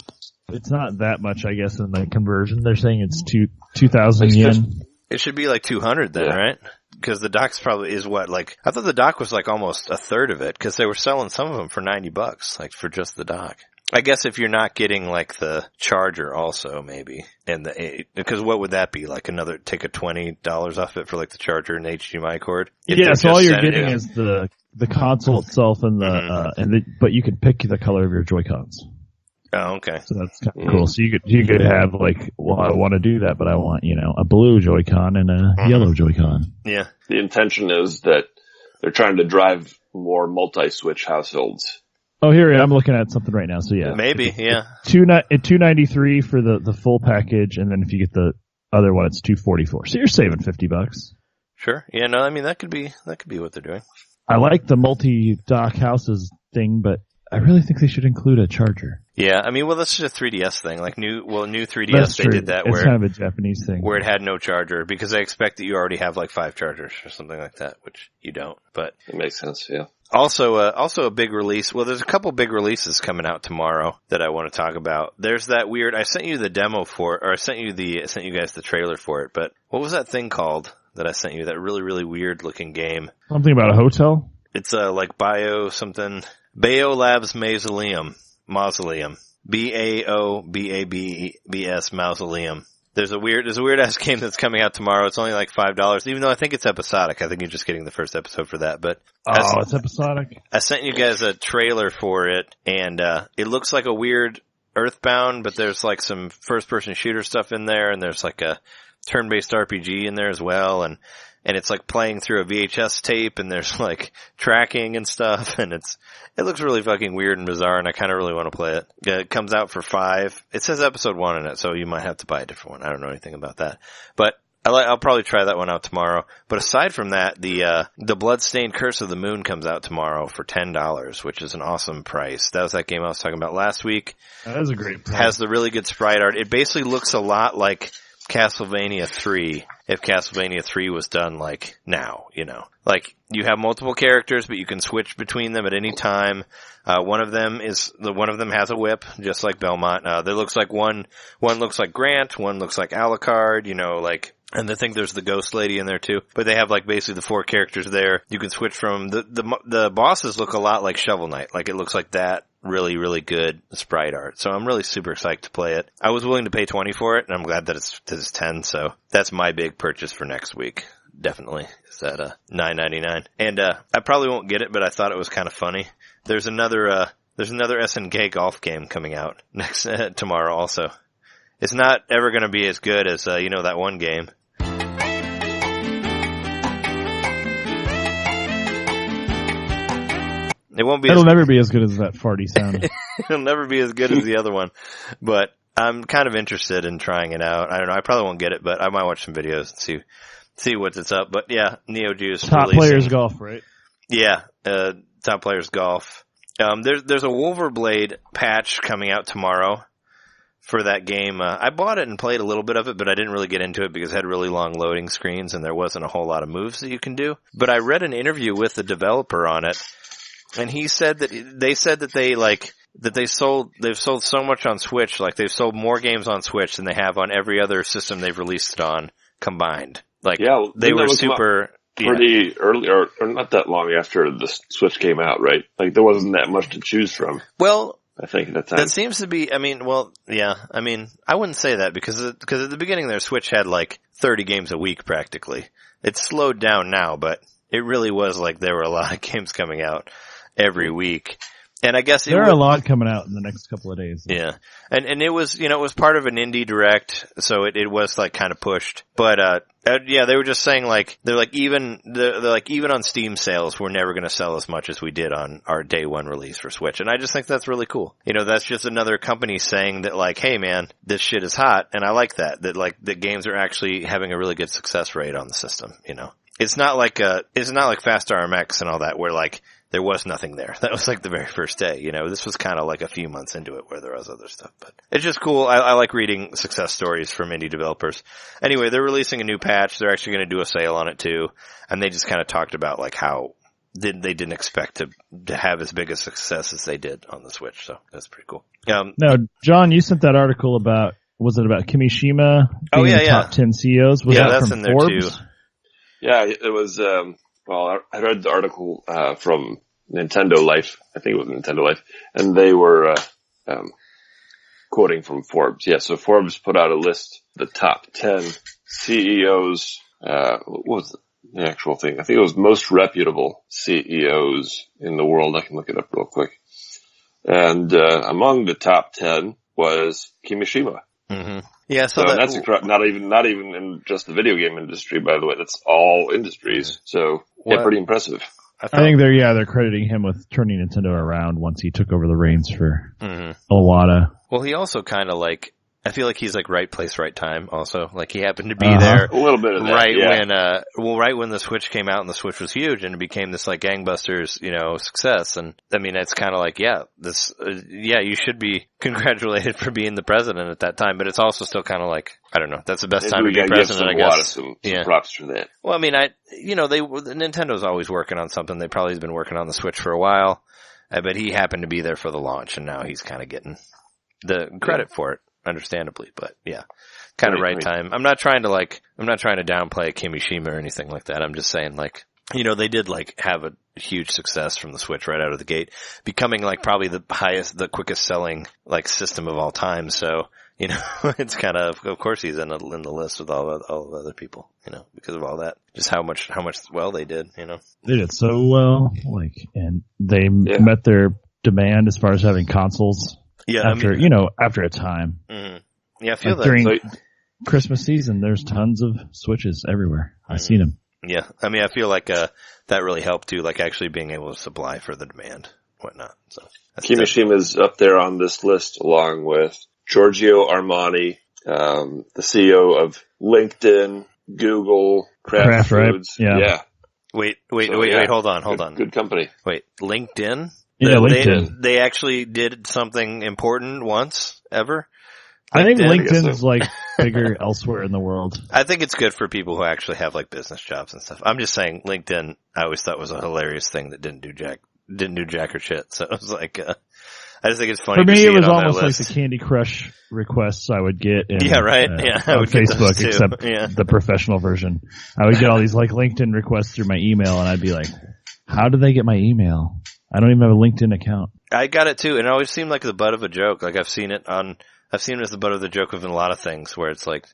It's not that much, I guess, in the conversion. They're saying it's 2,000 yen. It should be like 200 then, right? Because the dock's probably is what, like, I thought the dock was like almost a third of it, because they were selling some of them for $90, like for just the dock. I guess if you're not getting like the charger also, maybe, and because what would that be? Like take a $20 off it for like the charger and the HDMI cord? Yeah, so all you're getting is the console itself and but you can pick the color of your Joy-Cons. Oh, okay. So that's kind of cool. So you could have like, well, I want to do that, but I want, a blue Joy-Con and a yellow Joy-Con. Yeah. The intention is that they're trying to drive more multi-Switch households. Oh, here, I'm looking at something right now. So yeah. Maybe, yeah. $293 for the full package, and then if you get the other one, it's $244. So you're saving $50. Sure. Yeah, no, I mean, that could be what they're doing. I like the multi-dock houses thing, but I really think they should include a charger. Yeah, I mean, well, that's just a 3DS thing. Like new 3DS, they did that it's kind of a Japanese thing. Where it had no charger, because they expect that you already have like 5 chargers or something like that, which you don't, but. It makes sense, yeah. Also a big release. Well, there's a couple big releases coming out tomorrow that I want to talk about. There's that weird, I sent you the demo for it, or I sent you guys the trailer for it, but what was that thing called that I sent you? That really, really weird looking game. Something about a hotel? It's like Bayo Labs Mausoleum. BAOBABS Mausoleum. There's a weird ass game that's coming out tomorrow. It's only like $5, even though I think it's episodic. I think you're just getting the first episode for that, but. It's episodic? I sent you guys a trailer for it, and, it looks like a weird Earthbound, but there's like some first person shooter stuff in there, and there's like a turn-based RPG in there as well, and it's like playing through a VHS tape, and there's like tracking and stuff, and it looks really fucking weird and bizarre, and I kind of really want to play it. It comes out for $5. It says episode 1 in it, so you might have to buy a different one. I don't know anything about that. But I'll probably try that one out tomorrow. But aside from that, the Bloodstained Curse of the Moon comes out tomorrow for $10, which is an awesome price. That was that game I was talking about last week. That is a great price. Has the really good sprite art. It basically looks a lot like Castlevania 3, if Castlevania 3 was done like now, Like, you have multiple characters, but you can switch between them at any time. One of them has a whip, just like Belmont. There looks like one looks like Grant, one looks like Alucard, and I think there's the Ghost Lady in there too. But they have like basically the 4 characters there. You can switch from the bosses look a lot like Shovel Knight. Like, it looks like that. Really, really good sprite art. So I'm really super psyched to play it. I was willing to pay $20 for it, and I'm glad that it's $10. So that's my big purchase for next week. Definitely. It's at $9.99. And I probably won't get it, but I thought it was kind of funny. There's another SNK golf game coming out next tomorrow also. It's not ever going to be as good as that one game. It won't be. It'll never be as good as that farty sound. It'll never be as good as the other one, but I'm kind of interested in trying it out. I don't know. I probably won't get it, but I might watch some videos and see what's it's up. But yeah, Neo Geo is Top Players Golf, right? Yeah, Top Players Golf. There's a Wolverblade patch coming out tomorrow for that game. I bought it and played a little bit of it, but I didn't really get into it because it had really long loading screens and there wasn't a whole lot of moves that you can do. But I read an interview with the developer on it, and he said that they've sold so much on Switch, like they've sold more games on Switch than they have on every other system they've released it on combined. Like, yeah, they were super pretty early, or not that long after the Switch came out, right? Like there wasn't that much to choose from. Well, I think at that time. That seems to be, I wouldn't say that because at the beginning their Switch had like 30 games a week practically. It's slowed down now, but it really was like there were a lot of games coming out every week. And I guess there are a lot coming out in the next couple of days. Yeah. And it was, it was part of an indie direct, so it was like kind of pushed. But, yeah, they were just saying like, they're like even on Steam sales, we're never going to sell as much as we did on our day one release for Switch. And I just think that's really cool. That's just another company saying that like, hey man, this shit is hot. And I like that like the games are actually having a really good success rate on the system, It's not like Fast RMX and all that where like, there was nothing there. That was like the very first day, This was kind of like a few months into it where there was other stuff, but it's just cool. I like reading success stories from indie developers. Anyway, they're releasing a new patch. They're actually going to do a sale on it too. And they just kind of talked about like how they didn't expect to have as big a success as they did on the Switch. So that's pretty cool. Now, John, you sent that article was it about Kimishima being the top 10 CEOs? Was that that's from in there Forbes? too. Yeah, it was, I read the article, from Nintendo Life. I think it was Nintendo Life. And they were, quoting from Forbes. Yeah, so Forbes put out a list, the top 10 CEOs, what was the actual thing? I think it was most reputable CEOs in the world. I can look it up real quick. And, among the top 10 was Kimishima. Mm-hmm. Yeah, so that's not even in just the video game industry, by the way. That's all industries. So, yeah, pretty impressive. I think they're crediting him with turning Nintendo around once he took over the reins for Iwata. Well, he also kind of like, I feel like he's like right place, right time also. Like he happened to be there. A little bit of that, right when the Switch came out and the Switch was huge and it became this like gangbusters, success. And I mean, it's kind of like, you should be congratulated for being the president at that time, but it's also still kind of like, I don't know, that's the best time to be president, I guess. Some props for that. Well, I mean, Nintendo's always working on something. They probably have been working on the Switch for a while, but he happened to be there for the launch and now he's kind of getting the credit for it. Understandably, but yeah, kind of right time. I'm not trying to downplay Kimishima or anything like that. I'm just saying like, they did like have a huge success from the Switch right out of the gate, becoming like probably the quickest selling like system of all time. So, it's kind of course he's in the list with all the other people, because of all that, just how much well they did, They did so well, and they met their demand as far as having consoles. Yeah, after a time. Mm-hmm. Yeah, I feel that during Christmas season, there's tons of Switches everywhere. I've seen them. Yeah, I mean, I feel like that really helped too, like actually being able to supply for the demand, whatnot. So Kimishima's up there on this list, along with Giorgio Armani, the CEO of LinkedIn, Google, Kraft Foods. Right? Yeah. Wait, hold on. Good company. Wait, LinkedIn? Yeah, LinkedIn. They actually did something important once, ever? I think LinkedIn's like bigger elsewhere in the world. I think it's good for people who actually have like business jobs and stuff. I'm just saying LinkedIn, I always thought was a hilarious thing that didn't do jack or shit. So it was like, I just think it's funny. For me, it was on almost like the Candy Crush requests I would get on Facebook, except the professional version. I would get all these like LinkedIn requests through my email and I'd be like, how do they get my email? I don't even have a LinkedIn account. I got it too, and it always seemed like the butt of a joke. Like I've seen it as the butt of the joke of a lot of things, where it's like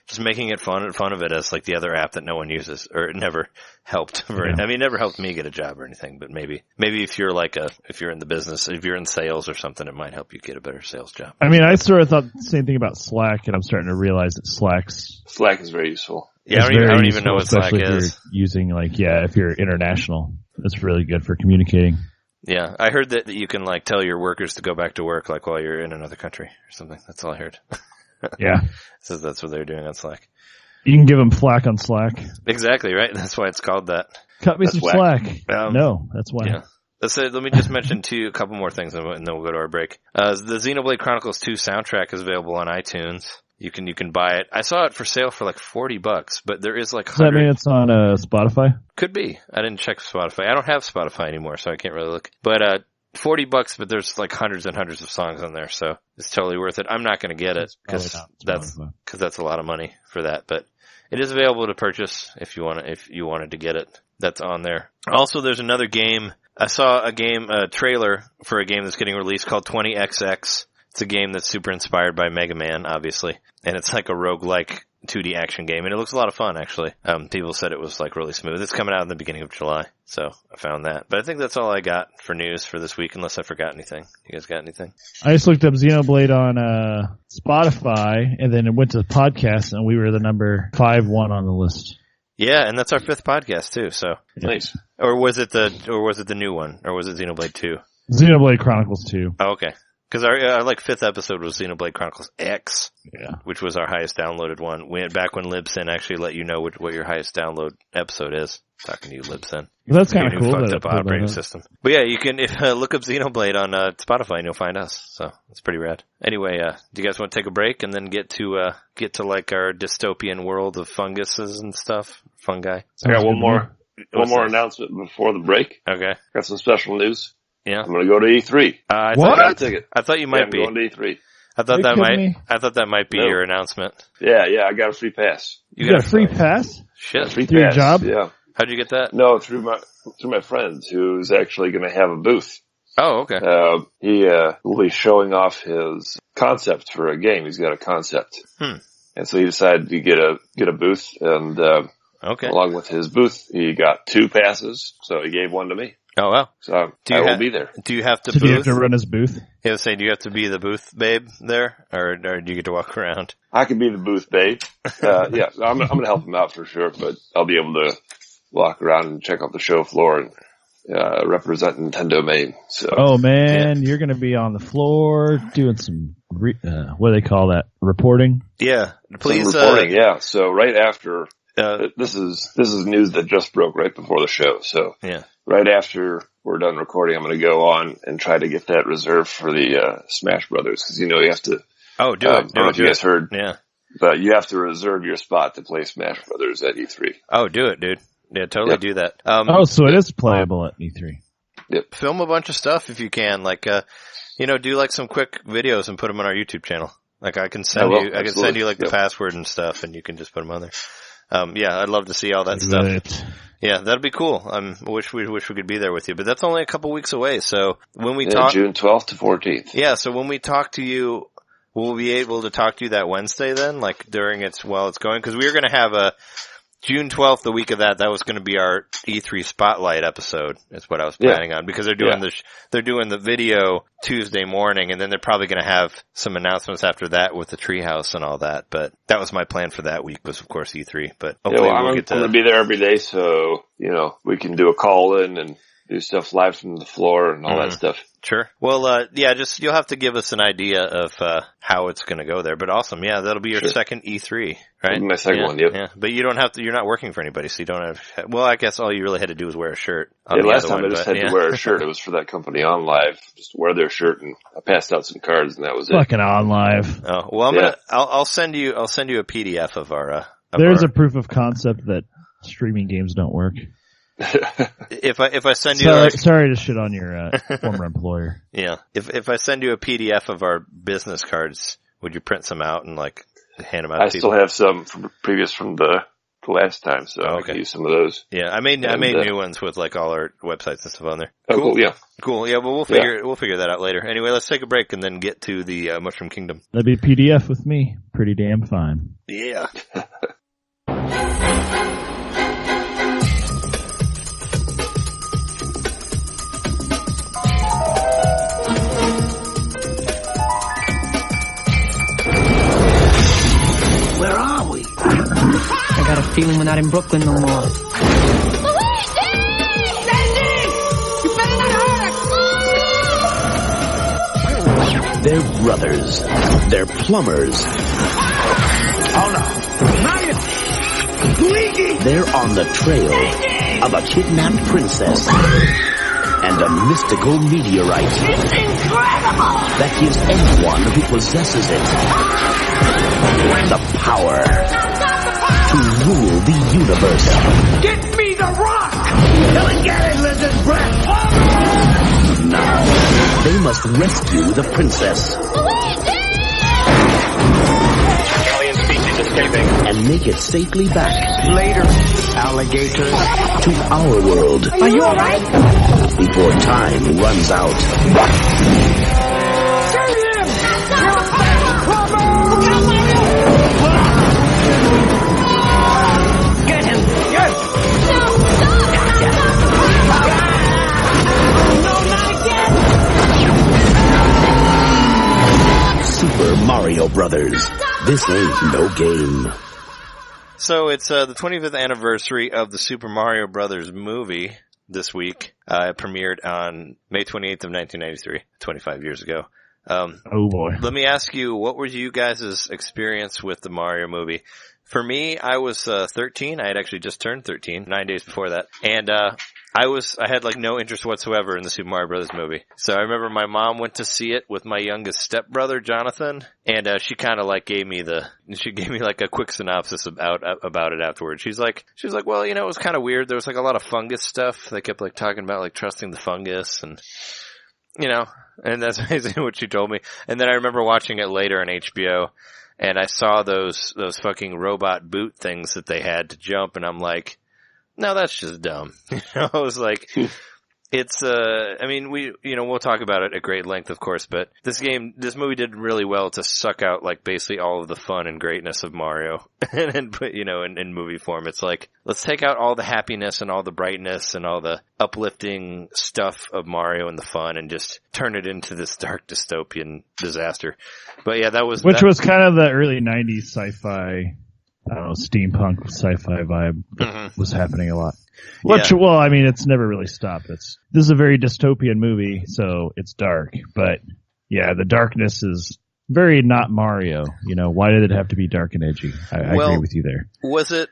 just making it fun of it as like the other app that no one uses, or it never helped. I mean, it never helped me get a job or anything, but maybe if you're if you're in the business, if you're in sales or something, it might help you get a better sales job. I mean, I sort of thought the same thing about Slack, and I'm starting to realize that Slack is very useful. Yeah, I don't even know what Slack is. If you're using if you're international, it's really good for communicating. Yeah, I heard that you can like tell your workers to go back to work like while you're in another country or something. That's all I heard. Yeah. So that's what they're doing on Slack. You can give them flack on Slack. Exactly, right? That's why it's called that. Cut me some slack. No, that's why. Yeah. Let me just mention a couple more things and then we'll go to our break. The Xenoblade Chronicles 2 soundtrack is available on iTunes. You can buy it. I saw it for sale for like $40, but there is like Does that mean it's on Spotify? Could be. I didn't check Spotify. I don't have Spotify anymore, so I can't really look. But $40, but there's like hundreds and hundreds of songs on there, so it's totally worth it. I'm not going to get it because that's a lot of money for that, but it is available to purchase if you wanted to get it. That's on there. Also, there's another game. I saw a trailer for a game that's getting released called 20XX. It's a game that's super inspired by Mega Man, obviously, and it's like a roguelike 2D action game, and it looks a lot of fun, actually. People said it was like really smooth. It's coming out in the beginning of July, so I found that. But I think that's all I got for news for this week, unless I forgot anything. You guys got anything? I just looked up Xenoblade on Spotify, and then it went to the podcast, and we were the number 5 on the list. Yeah, and that's our 5th podcast too. So nice. Or was it the new one, or was it Xenoblade 2? Xenoblade Chronicles 2. Oh, okay. Because our 5th episode was Xenoblade Chronicles X, which was our highest downloaded one. Back when Libsyn actually let you know what your highest download episode is. Talking to you, Libsyn. Well, that's kind of cool. Fucked up operating system. But yeah, you can look up Xenoblade on Spotify and you'll find us. So it's pretty rad. Anyway, do you guys want to take a break and then get to like our dystopian world of funguses and stuff? Fungi. I got one more announcement before the break. Okay. Got some special news. Yeah. I'm going to go to E3. I thought you might be. I'm going to E3. I thought that might be your announcement. Yeah, I got a free pass. You got a free pass? Shit. Free through pass. Your job? Yeah. How'd you get that? No, through my friend who's actually going to have a booth. Oh, okay. He will be showing off his concept for a game. He's got a concept. And so he decided to get a booth, and along with his booth, he got 2 passes, so he gave one to me. Oh, wow. So I will be there. Do you have to do you have to run his booth? Yeah, do you have to be the booth babe there, or do you get to walk around? I can be the booth babe. Yeah, I'm going to help him out for sure, but I'll be able to walk around and check out the show floor and represent NintenDomain. So. Oh man, you're going to be on the floor doing some what do they call that? Reporting? Yeah, please. Some reporting, yeah. So right after this is news that just broke right before the show. So yeah. Right after we're done recording, I'm going to go on and try to get that reserved for the Smash Brothers, because you have to. Oh, do it! I don't know if you guys heard. Yeah. But you have to reserve your spot to play Smash Brothers at E3. Oh, do it, dude. Yeah, totally do that. So it is playable at E3. Yep. Film a bunch of stuff if you can. Like, do like some quick videos and put them on our YouTube channel. Like I can send you like the password and stuff, and you can just put them on there. Yeah, I'd love to see all that stuff. Yeah, that'd be cool. I wish we could be there with you, but that's only a couple weeks away. So when we talk, June 12th to 14th. Yeah, so when we talk to you, we'll be able to talk to you that Wednesday then, like during while it's going, because we were going to have a June 12th, the week of that was going to be our E3 Spotlight episode, is what I was planning on, because they're doing they're doing the video Tuesday morning, and then they're probably going to have some announcements after that with the Treehouse and all that. But that was my plan for that week, was of course E3. But hopefully I'm going to be there every day, so we can do a call in and do stuff live from the floor and all that stuff. Sure. Well, you'll have to give us an idea of how it's going to go there. But awesome, yeah, that'll be your second E3, right? My second one, yep. Yeah, but you don't have to. You're not working for anybody, so you don't have. Well, I guess all you really had to do was wear a shirt. Last time I just had to wear a shirt. It was for that company on live. Just wear their shirt, and I passed out some cards, and that was it. Fucking on live. Oh well, I'll send you a PDF of our. There's a proof of concept that streaming games don't work. If I send you sorry to shit on your former employer. Yeah. If I send you a PDF of our business cards, would you print some out and like hand them out to people? I still have some from the last time, so I can use some of those. Yeah, I made new ones with like all our websites and stuff on there. Oh, cool. Yeah. Cool. Yeah, well we'll figure that out later. Anyway, let's take a break and then get to the Mushroom Kingdom. That'd be PDF with me. Pretty damn fine. Yeah. Where are we? I got a feeling we're not in Brooklyn no more. Luigi! Sandy! You better not hurt us! They're brothers. They're plumbers. Oh no. They're on the trail of a kidnapped princess and a mystical meteorite. It's incredible! That gives anyone who possesses it the power to rule the universe. Get me the rock! Till it get it, lizard breath! Now, they must rescue the princess. Alien species escaping. And make it safely back. Later, alligator. To our world. Are you alright? Before time runs out. Save him! Get him! Yes! No, not again! Super Mario Brothers. This ain't no game. So it's the 25th anniversary of the Super Mario Brothers movie this week. It premiered on May 28th of 1993, 25 years ago. Oh boy. Let me ask you, what was you guys' experience with the Mario movie? For me, I was 13. I had actually just turned 13, 9 days before that. And I had like no interest whatsoever in the Super Mario Brothers movie. So I remember my mom went to see it with my youngest stepbrother, Jonathan, and she kind of like gave me like a quick synopsis about it afterwards. She's like, well, you know, it was kind of weird. There was like a lot of fungus stuff. They kept like talking about like trusting the fungus and, you know, and that's basically what she told me. And then I remember watching it later on HBO, and I saw those fucking robot boot things that they had to jump, and I'm like, no, that's just dumb. You know, I was like, it's, I mean, we'll talk about it at great length, of course, but this movie did really well to suck out, like, basically all of the fun and greatness of Mario and put, you know, in movie form. It's like, let's take out all the happiness and all the brightness and all the uplifting stuff of Mario and the fun and just turn it into this dark dystopian disaster. But yeah, was kind of the early 90s sci-fi, I don't know, steampunk sci-fi vibe that was happening a lot. Which, well, I mean, it's never really stopped. This is a very dystopian movie, so it's dark. But, yeah, the darkness is very not Mario. You know, why did it have to be dark and edgy? I agree with you there. Was this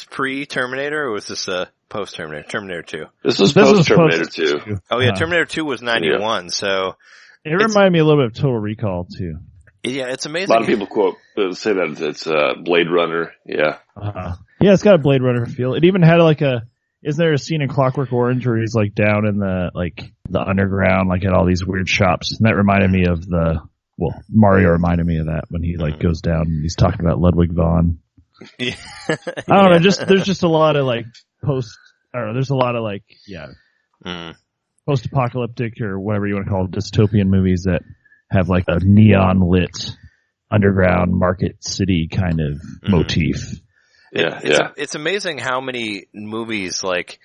pre-Terminator or was this post-Terminator? Terminator 2. This was post-Terminator 2. Oh, yeah, Terminator 2 was 91, so... It reminded me a little bit of Total Recall, too. Yeah, it's amazing. A lot of people say that it's Blade Runner. Yeah. Yeah, it's got a Blade Runner feel. It even had isn't there a scene in Clockwork Orange where he's like down in the underground, like at all these weird shops? And that reminded me of Mario reminded me of that when he like goes down and he's talking about Ludwig von. Yeah. I don't know, there's just a lot of like post-apocalyptic or whatever you want to call it, dystopian movies that have like a neon lit underground market city kind of motif. It's amazing how many movies like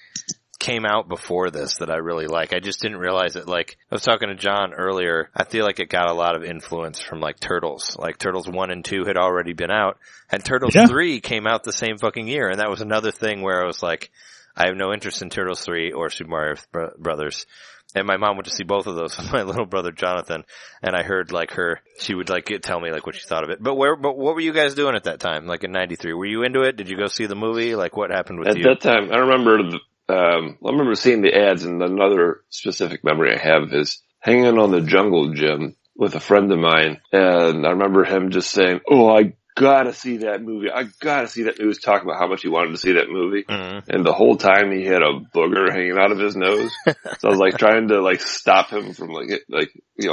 came out before this that I really like. I just didn't realize it. Like I was talking to John earlier, I feel like it got a lot of influence from like Turtles. Like Turtles 1 and 2 had already been out, and Turtles 3 came out the same fucking year, and that was another thing where I was like, I have no interest in Turtles 3 or Super Mario Brothers. And my mom went to see both of those with my little brother Jonathan, and I heard like she would like tell me like what she thought of it. But what were you guys doing at that time? Like in '93, were you into it? Did you go see the movie? Like what happened with you? At that time, I remember seeing the ads, and another specific memory I have is hanging on the jungle gym with a friend of mine, and I remember him just saying, "Oh, I gotta see that movie. I gotta see that." He was talking about how much he wanted to see that movie. And the whole time he had a booger hanging out of his nose. So I was like trying to like stop him from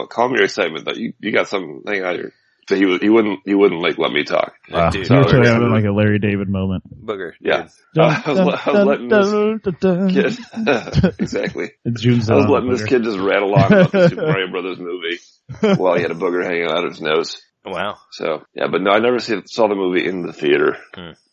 calm your excitement that you got something hanging out of your. So he wouldn't like let me talk. Dude, so you're having like a Larry David moment. Booger. Yeah. I was letting this kid, exactly. I was letting this kid just rattle on about the Super Mario Brothers movie while he had a booger hanging out of his nose. Wow. So, yeah, but no, I never saw the movie in the theater.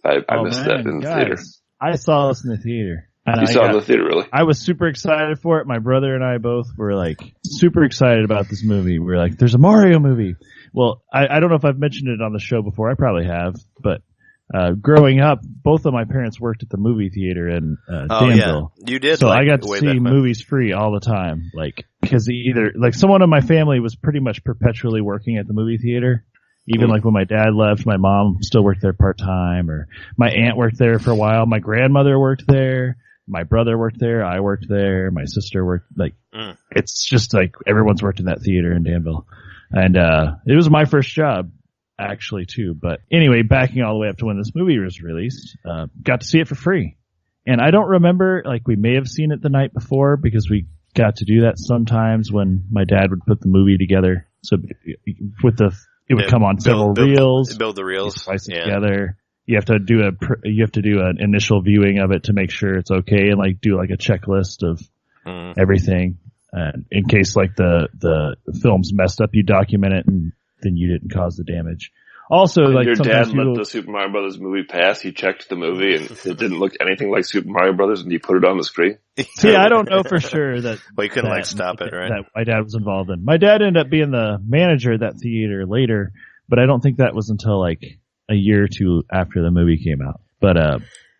I missed that in the theater. I saw this in the theater. You saw it in the theater, really? I was super excited for it. My brother and I both were like super excited about this movie. We were like, there's a Mario movie. Well, I don't know if I've mentioned it on the show before. I probably have, but growing up, both of my parents worked at the movie theater in Danville. Yeah. You did. So I got to see movies free all the time. Like, because either, like, someone in my family was pretty much perpetually working at the movie theater. Even like when my dad left, my mom still worked there part-time, or my aunt worked there for a while. My grandmother worked there. My brother worked there. I worked there. My sister worked, like, it's just like everyone's worked in that theater in Danville. And, it was my first job, actually, too. But anyway, backing all the way up to when this movie was released, got to see it for free. And I don't remember, like, we may have seen it the night before because we got to do that sometimes when my dad would put the movie together. So with it would come on several reels. Build the reels. Splice it together. You have to do an initial viewing of it to make sure it's okay, and like do like a checklist of everything. And in case like the film's messed up, you document it, and then you didn't cause the damage. Also, like, your dad let the Super Mario Brothers movie pass. He checked the movie, and it didn't look anything like Super Mario Brothers, and he put it on the screen. See, I don't know for sure that. Well, you couldn't like stop it, right? That my dad was involved in. My dad ended up being the manager of that theater later, but I don't think that was until like a year or two after the movie came out. But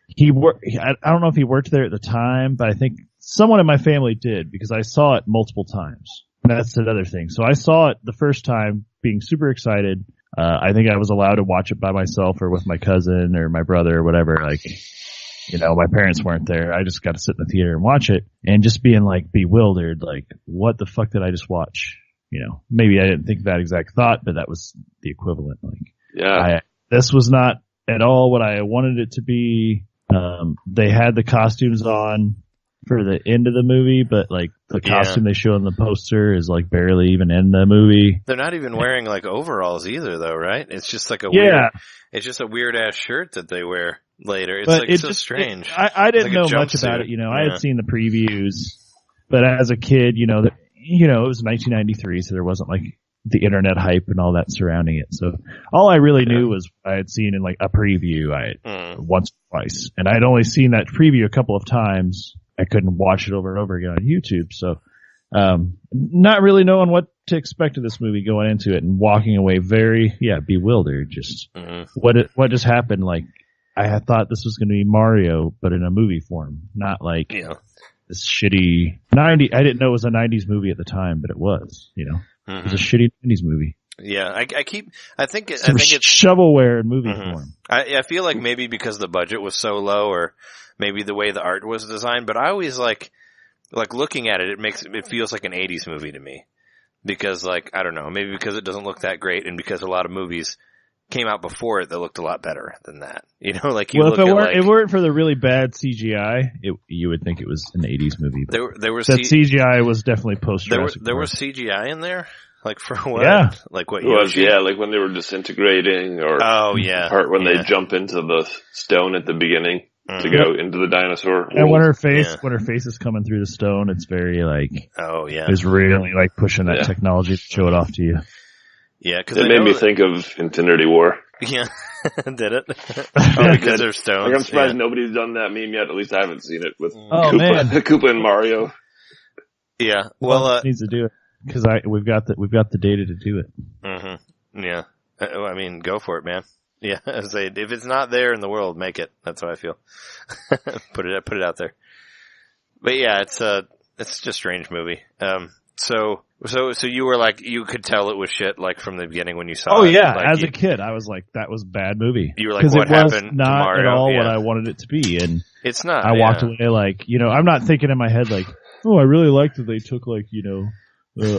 he worked. I don't know if he worked there at the time, but I think someone in my family did because I saw it multiple times. That's another thing. So I saw it the first time, being super excited. I think I was allowed to watch it by myself or with my cousin or my brother or whatever. Like, you know, my parents weren't there. I just got to sit in the theater and watch it, and just being like bewildered, like, what the fuck did I just watch? You know, maybe I didn't think that exact thought, but that was the equivalent. Like, this was not at all what I wanted it to be. They had the costumes on for the end of the movie, but like the costume they show in the poster is like barely even in the movie. They're not even wearing like overalls either, though, right? It's just like it's just a weird ass shirt that they wear later. It's like so strange. I didn't know much about it. You know, I had seen the previews, but as a kid, it was 1993, so there wasn't like the internet hype and all that surrounding it. So all I really knew was I had seen in like a preview once or twice, and I'd only seen that preview a couple of times. I couldn't watch it over and over again on YouTube. So, not really knowing what to expect of this movie going into it and walking away very, bewildered. Just what just happened. Like, I had thought this was going to be Mario, but in a movie form, not like this shitty 90. I didn't know it was a 90s movie at the time, but it was, it was a shitty 90s movie. Yeah, I think it's shovelware in movie form. I feel like maybe because the budget was so low, or maybe the way the art was designed, but I always like looking at it, it feels like an 80s movie to me. Because like, I don't know, maybe because it doesn't look that great, and because a lot of movies came out before it that looked a lot better than that. Like if it weren't for the really bad CGI, you would think it was an 80s movie. CGI was definitely post Jurassic Park. There was CGI in there? Like for what? Yeah. Like what? Like when they were disintegrating, or part when they jump into the stone at the beginning to go into the dinosaur. And when her face is coming through the stone, it's very like, it's really like pushing that technology to show it off to you. Yeah, because it made me think of Infinity War. Yeah, did it? Because they're stones. Like, I'm surprised nobody's done that meme yet. At least I haven't seen it with Koopa and Mario. Yeah, well, needs to do it. Because we've got the data to do it. Mm-hmm. Yeah. I mean, go for it, man. Yeah. If it's not there in the world, make it. That's how I feel. Put it out there. But yeah, it's just a strange movie. So you were like, you could tell it was shit, like from the beginning when you saw it. Oh yeah. Like, as a kid, I was like, that was a bad movie. You were like, what happened to Mario? Not at all what I wanted it to be. And it's not. I walked away like, I'm not thinking in my head like, oh, I really liked that they took like,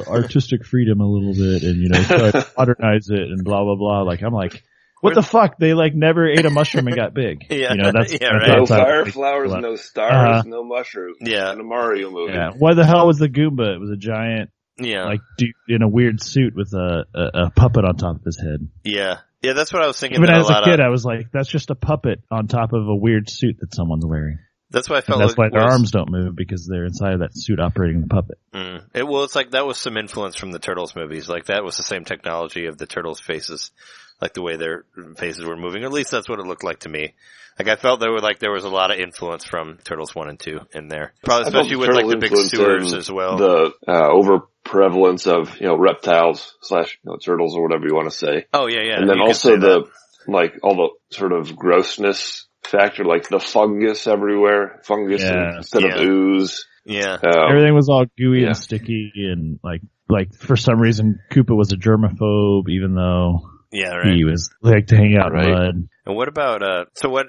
artistic freedom a little bit and, tried to modernize it and blah, blah, blah. Like, I'm like, what the fuck? They like never ate a mushroom and got big. That's right. No fire flowers, no stars, no mushrooms. Yeah. In a Mario movie. Yeah. Why the hell was the Goomba? It was a giant, like dude in a weird suit with a puppet on top of his head. Yeah. Yeah, that's what I was thinking. Even as a kid, I was like, that's just a puppet on top of a weird suit that someone's wearing. That's why I felt that's why their arms don't move, because they're inside of that suit operating the puppet. It's like that was some influence from the Turtles movies. Like that was the same technology of the Turtles' faces, like the way their faces were moving. Or at least that's what it looked like to me. Like I felt there was a lot of influence from Turtles 1 and 2 in there. Probably especially with like the big sewers as well. The over prevalence of reptiles / turtles or whatever you want to say. Oh yeah. And then also like all the sort of grossness factor, like the fungus everywhere, instead of ooze. Yeah. Everything was all gooey and sticky, and like for some reason Koopa was a germaphobe, even though he was like to hang out in mud. And what about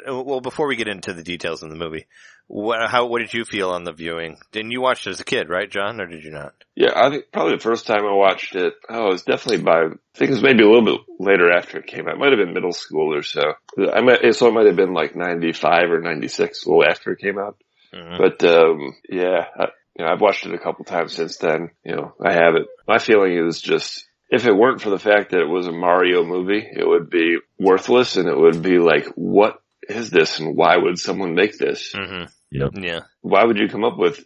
well, before we get into the details in the movie, what did you feel on the viewing? Didn't you watch it as a kid, right, John, or did you not? Yeah, I think probably the first time I watched it, it was definitely I think it was maybe a little bit later after it came out. It might have been middle school or so. So it might have been like 95 or 96, a little after it came out. Mm-hmm. But, I've watched it a couple times since then. I have it. My feeling is just, if it weren't for the fact that it was a Mario movie, it would be worthless, and it would be like, what is this, and why would someone make this? Mm-hmm. Yep. Yeah. Why would you come up with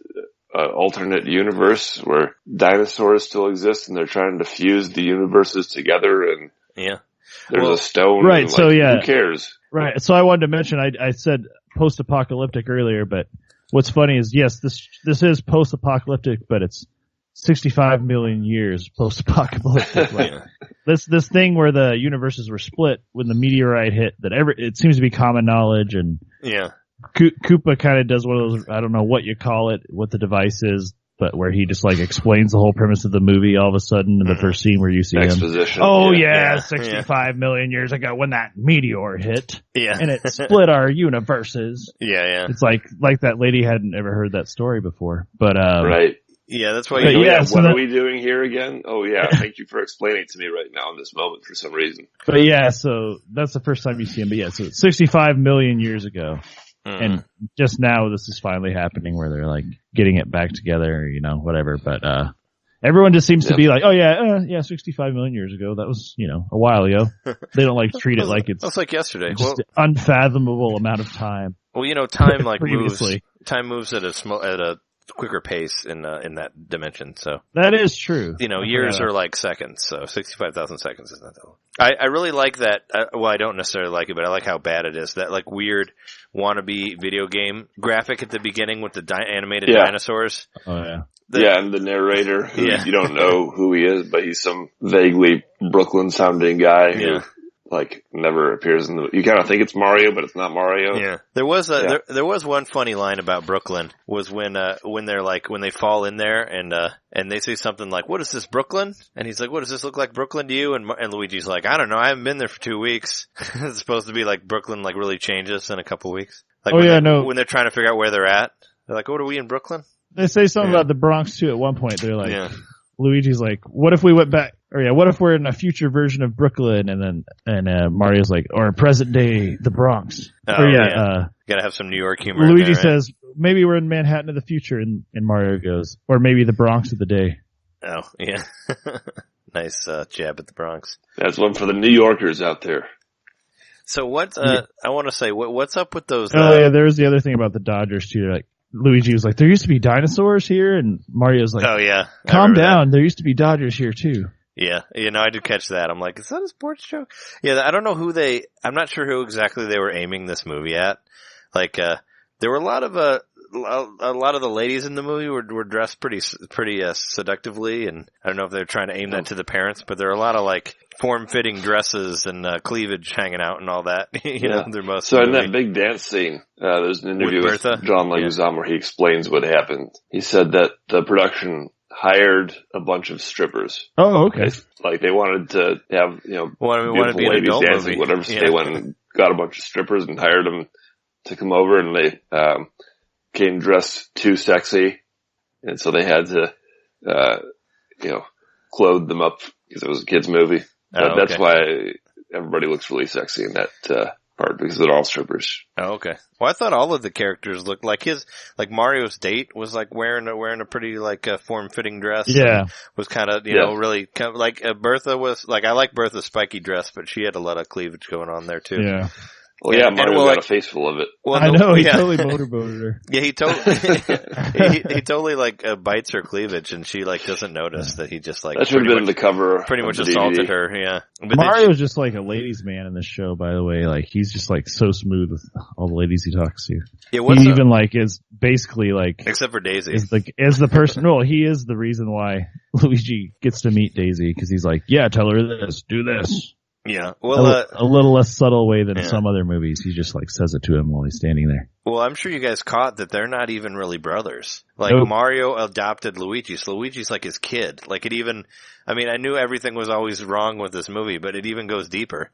an alternate universe where dinosaurs still exist and they're trying to fuse the universes together, and there's a stone, right? And, so who cares? Right. So I wanted to mention, I said post-apocalyptic earlier, but what's funny is, yes, this is post-apocalyptic, but it's 65 million years post-apocalyptic. Like, this thing where the universes were split when the meteorite hit, it seems to be common knowledge, and Koopa kind of does one of those, I don't know what you call it, what the device is, but where he just like explains the whole premise of the movie all of a sudden in the first scene where you see exposition. him. Oh 65 million years ago when that meteor hit. Yeah. And it split our universes. Yeah. It's like that lady hadn't ever heard that story before. But right. Yeah, that's why what are we doing here again? Oh yeah, thank you for explaining it to me right now in this moment for some reason. But so that's the first time you see him. But so it's 65 million years ago. Mm-hmm. And just now this is finally happening where they're like getting it back together, whatever. But everyone just seems to be like, 65 million years ago. That was, a while ago. They don't like treat it like it's that's like yesterday. Just an unfathomable amount of time. Well, time like moves at a quicker pace in that dimension. So that is true. Years are like seconds. So 65,000 seconds is not that long. I really like that. I don't necessarily like it, but I like how bad it is. That like weird wannabe video game graphic at the beginning with the animated dinosaurs. Oh yeah. And the narrator who you don't know who he is, but he's some vaguely Brooklyn sounding guy who never appears in you kind of think it's Mario, but it's not Mario. Yeah. There was there was one funny line about Brooklyn was when they're when they fall in there and they say something like, "What is this, Brooklyn?" And he's like, "What does this look like, Brooklyn to you?" And Luigi's like, "I don't know. I haven't been there for 2 weeks." It's supposed to be like Brooklyn really changes in a couple weeks. When they're trying to figure out where they're at. They're like, "What are we in Brooklyn?" They say something about the Bronx too at one point. They're like, Luigi's like, "What if we went back?" Or what if we're in a future version of Brooklyn? And Mario's like, or present day, the Bronx. Gotta have some New York humor. Luigi says, maybe we're in Manhattan of the future. And Mario goes, or maybe the Bronx of the day. Oh, yeah. Nice, jab at the Bronx. That's one for the New Yorkers out there. So I want to say, what's up with those? There was the other thing about the Dodgers too. They're like, Luigi was like, there used to be dinosaurs here. And Mario's like, oh yeah. Calm down. There used to be Dodgers here too. Yeah, I did catch that. I'm like, is that a sports joke? Yeah, I don't know I'm not sure who exactly they were aiming this movie at. Like, there were a lot of the ladies in the movie were dressed pretty seductively, and I don't know if they're trying to aim that to the parents, but there are a lot of form-fitting dresses and cleavage hanging out and all that. They're most. So in that big dance scene, there's an interview with John Leguizamo where he explains what happened. He said that the production hired a bunch of strippers. Oh, okay. They wanted to have, wanted to be ladies an dancing, movie. whatever. So they went and got a bunch of strippers and hired them to come over, and they came dressed too sexy, and so they had to, clothe them up because it was a kids' movie. That's why everybody looks really sexy in that part, because they're all strippers. Oh, okay. Well, I thought all of the characters looked like Mario's date was wearing a pretty form-fitting dress. Yeah. Was kind of, really kind of Bertha was I like Bertha's spiky dress, but she had a lot of cleavage going on there too. Yeah. Well, yeah, Mario got a face full of it. Well, I know, he totally motorboated her. Yeah, he totally, he totally bites her cleavage, and she doesn't notice that he just that should have been the cover. Pretty much assaulted her, yeah. But Mario's just a ladies' man in this show, by the way. He's just so smooth with all the ladies he talks to. Yeah, he even is basically except for Daisy. Is the person. No, he is the reason why Luigi gets to meet Daisy, because he's like, yeah, tell her this, do this. Yeah. Well, a little less subtle way than some other movies. He just like says it to him while he's standing there. Well, I'm sure you guys caught that they're not even really brothers. Like, Nope. Mario adopted Luigi, so Luigi's like his kid. Like, I knew everything was always wrong with this movie, but it even goes deeper.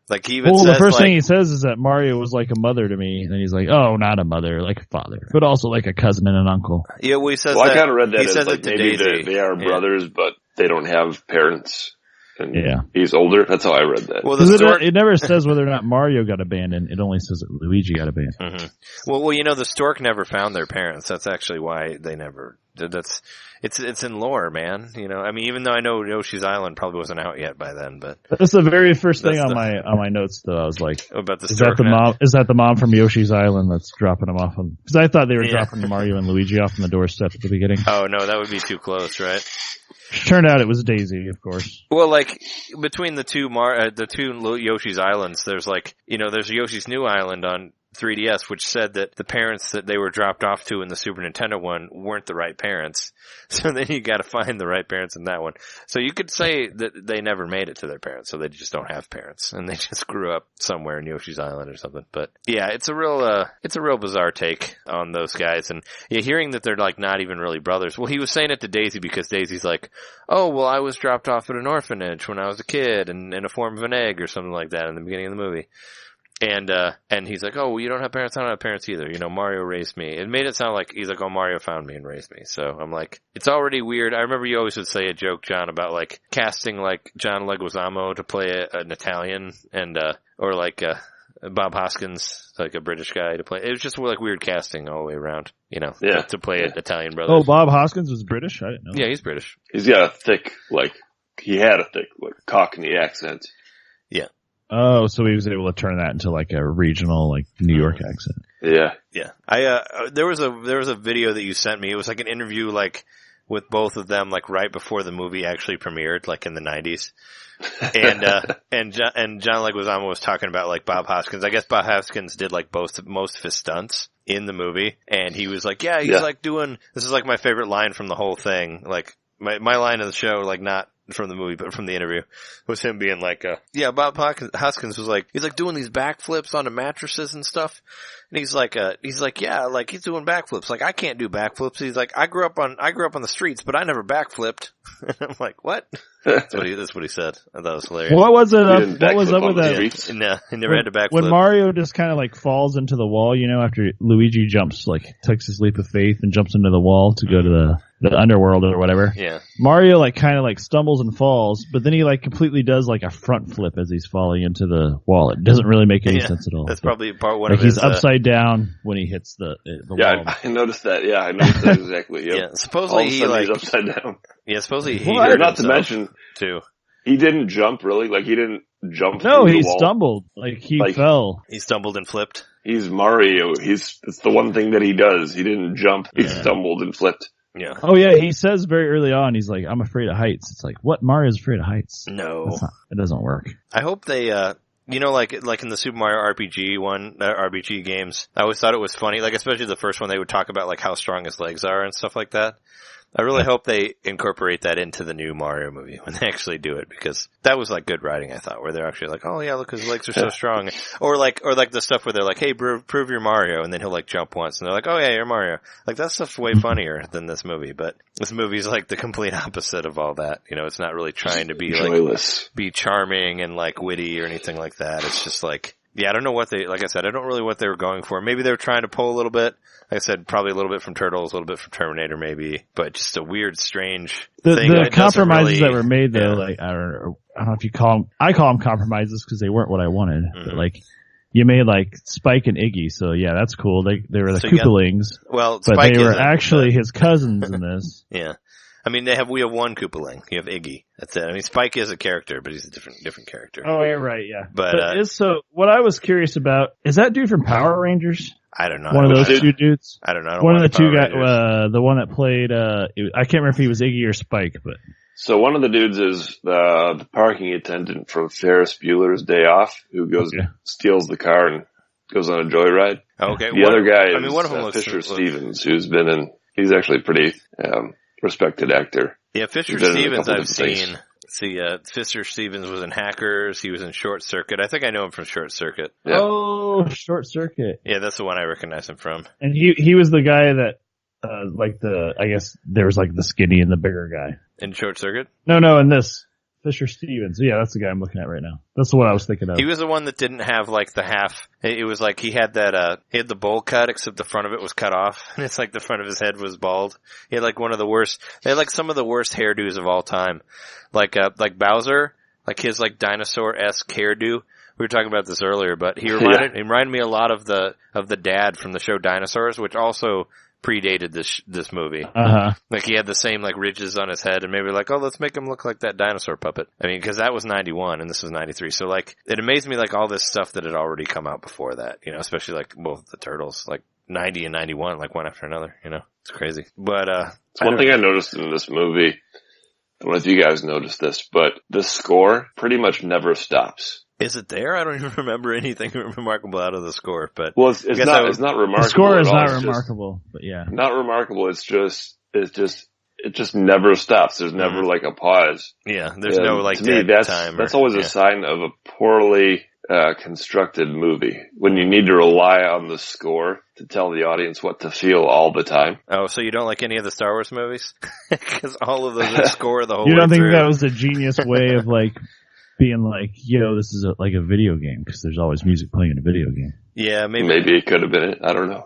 Like, he even says, the first thing he says is that Mario was like a mother to me, and then he's like, oh, not a mother, like a father, but also like a cousin and an uncle. Yeah, well, he says I that. kind of read that He as says like it to maybe Daisy. they are brothers, but they don't have parents. And Yeah. he's older. That's how I read that. Well, 'Cause it never says whether or not Mario got abandoned. It only says that Luigi got abandoned. Mm-hmm. Well, the stork never found their parents. That's actually why they never. It's in lore, man. Even though I know Yoshi's Island probably wasn't out yet by then, but That's the very first thing on my notes. Though I was like, about the is stork. that the mom from Yoshi's Island that's dropping them off? Because I thought they were dropping Mario and Luigi off on the doorstep at the beginning. Oh no, that would be too close, right? Turned out it was Daisy, of course. Well, like between the two Yoshi's Islands, there's there's Yoshi's New Island on 3DS, which said that the parents that they were dropped off to in the Super Nintendo one weren't the right parents. So then you got to find the right parents in that one. So you could say that they never made it to their parents, so they just don't have parents, and they just grew up somewhere in Yoshi's Island or something. But yeah, it's a real bizarre take on those guys, and hearing that they're like not even really brothers. Well, he was saying it to Daisy because Daisy's like, oh, well, I was dropped off at an orphanage when I was a kid, and in a form of an egg or something like that in the beginning of the movie. And he's like, oh, well, you don't have parents? I don't have parents either. Mario raised me. It made it sound like he's like, oh, Mario found me and raised me. So I'm like, it's already weird. I remember you always would say a joke, John, about like casting like John Leguizamo to play an Italian or like Bob Hoskins, like a British guy to play. It was just like weird casting all the way around, to play an Italian brother. Oh, Bob Hoskins was British? I didn't know. Yeah, he's British. He's got a thick, he had a thick, Cockney accent. Yeah. Oh, so he was able to turn that into like a regional, like New York accent. Yeah. Yeah. There was a video that you sent me. It was like an interview, like, with both of them, like, right before the movie actually premiered, like, in the 90s. And John Leguizamo was talking about, like, Bob Hoskins. I guess Bob Hoskins did, like, most of his stunts in the movie. And he was like, like doing, this is like my favorite line from the whole thing. Like, my line of the show, like, not from the movie, but from the interview, was him being like, Bob Hoskins was like, he's like doing these backflips onto mattresses and stuff. And he's like, yeah, like he's doing backflips. Like, I can't do backflips. He's like, I grew up on the streets, but I never backflipped. And I'm like, what? That's what he said. I thought it was hilarious. What was it what was up with that? No, he never had to backflip. When Mario just kind of like falls into the wall, after Luigi jumps, like takes his leap of faith and jumps into the wall to go to the underworld or whatever. Yeah. Mario like kind of like stumbles and falls, but then he like completely does like a front flip as he's falling into the wall. It doesn't really make any sense at all. That's probably part one like of his. He's upside down when he hits the wall. I noticed that. Yeah, I noticed that exactly. Yep. Yeah, supposedly he's upside down. Yeah, supposedly he. Not to mention too. He didn't jump really. Like he didn't jump. No, he wall. stumbled. Like he fell. He stumbled and flipped. He's Mario. It's the one thing that he does. He didn't jump. He stumbled and flipped. Yeah. Oh yeah, he says very early on, he's like, I'm afraid of heights. It's like, what? Mario's afraid of heights? No. It doesn't work. I hope they, like in the Super Mario RPG games, I always thought it was funny, like especially the first one, they would talk about like how strong his legs are and stuff like that. I really hope they incorporate that into the new Mario movie when they actually do it, because that was like good writing, I thought, where they're actually like, oh yeah, look, his legs are so strong. Or like the stuff where they're like, hey, prove you're Mario, and then he'll like jump once, and they're like, oh yeah, you're Mario. Like that stuff's way funnier than this movie, but this movie's like the complete opposite of all that. It's not really trying to be joyless. Like, be charming and like witty or anything like that. It's just like, yeah, I don't know what like I said, I don't really what they were going for. Maybe they were trying to pull a little bit. Like I said, probably a little bit from Turtles, a little bit from Terminator maybe, but just a weird, strange thing. The compromises that were made though, like, I don't know if you I call them compromises because they weren't what I wanted, but like, you made like Spike and Iggy, so yeah, that's cool. They were the Koopalings, but Spike they were actually his cousins in this. Yeah. I mean, we have one Koopaling. You have Iggy. That's it. I mean, Spike is a character, but he's a different character. Oh, yeah, right, yeah. But so what I was curious about, is that dude from Power Rangers? I don't know. One of those two dudes? I don't know. One of the two guys, the one that played, I can't remember if he was Iggy or Spike, but. So one of the dudes is the parking attendant from Ferris Bueller's Day Off, who goes steals the car and goes on a joyride. Okay. The other guy is one of them Fisher Stevens, who's he's actually a pretty respected actor. Yeah, Fisher Stevens I've seen see, Fisher Stevens was in Hackers. He was in Short Circuit. I think I know him from Short Circuit. Yeah. Oh, Short Circuit. Yeah, that's the one I recognize him from. And he was the guy that, I guess there was like the skinny and the bigger guy. In Short Circuit? No, in this. Fisher Stevens. Yeah, that's the guy I'm looking at right now. That's the one I was thinking of. He was the one that didn't have like the half. It was like he had that, he had the bowl cut except the front of it was cut off. And it's like the front of his head was bald. He had like one of the worst, they had like some of the worst hairdos of all time. Like Bowser, like his like dinosaur-esque hairdo. We were talking about this earlier, but he reminded me a lot of the dad from the show Dinosaurs, which also predated this movie. Uh-huh. Like he had the same like ridges on his head, and maybe like, oh, let's make him look like that dinosaur puppet. I mean, because that was 91 and this was 93, so like it amazed me like all this stuff that had already come out before that, you know, especially like both the Turtles, like 90 and 91, like one after another, you know, it's crazy. But one thing I noticed in this movie, I don't know if you guys noticed this, but the score pretty much never stops. Is it there? I don't even remember anything remarkable out of the score, but well, it's not remarkable. The score is at all. not remarkable, but yeah, not remarkable. It just never stops. There's never like a pause. Yeah, there's no like to me, that's always a sign of a poorly constructed movie when you need to rely on the score to tell the audience what to feel all the time. Oh, so you don't like any of the Star Wars movies? Because all of those score the whole. You don't way think through. that was a genius way of like being like, this is like a video game, because there's always music playing in a video game. Yeah, maybe it could have been it. I don't know.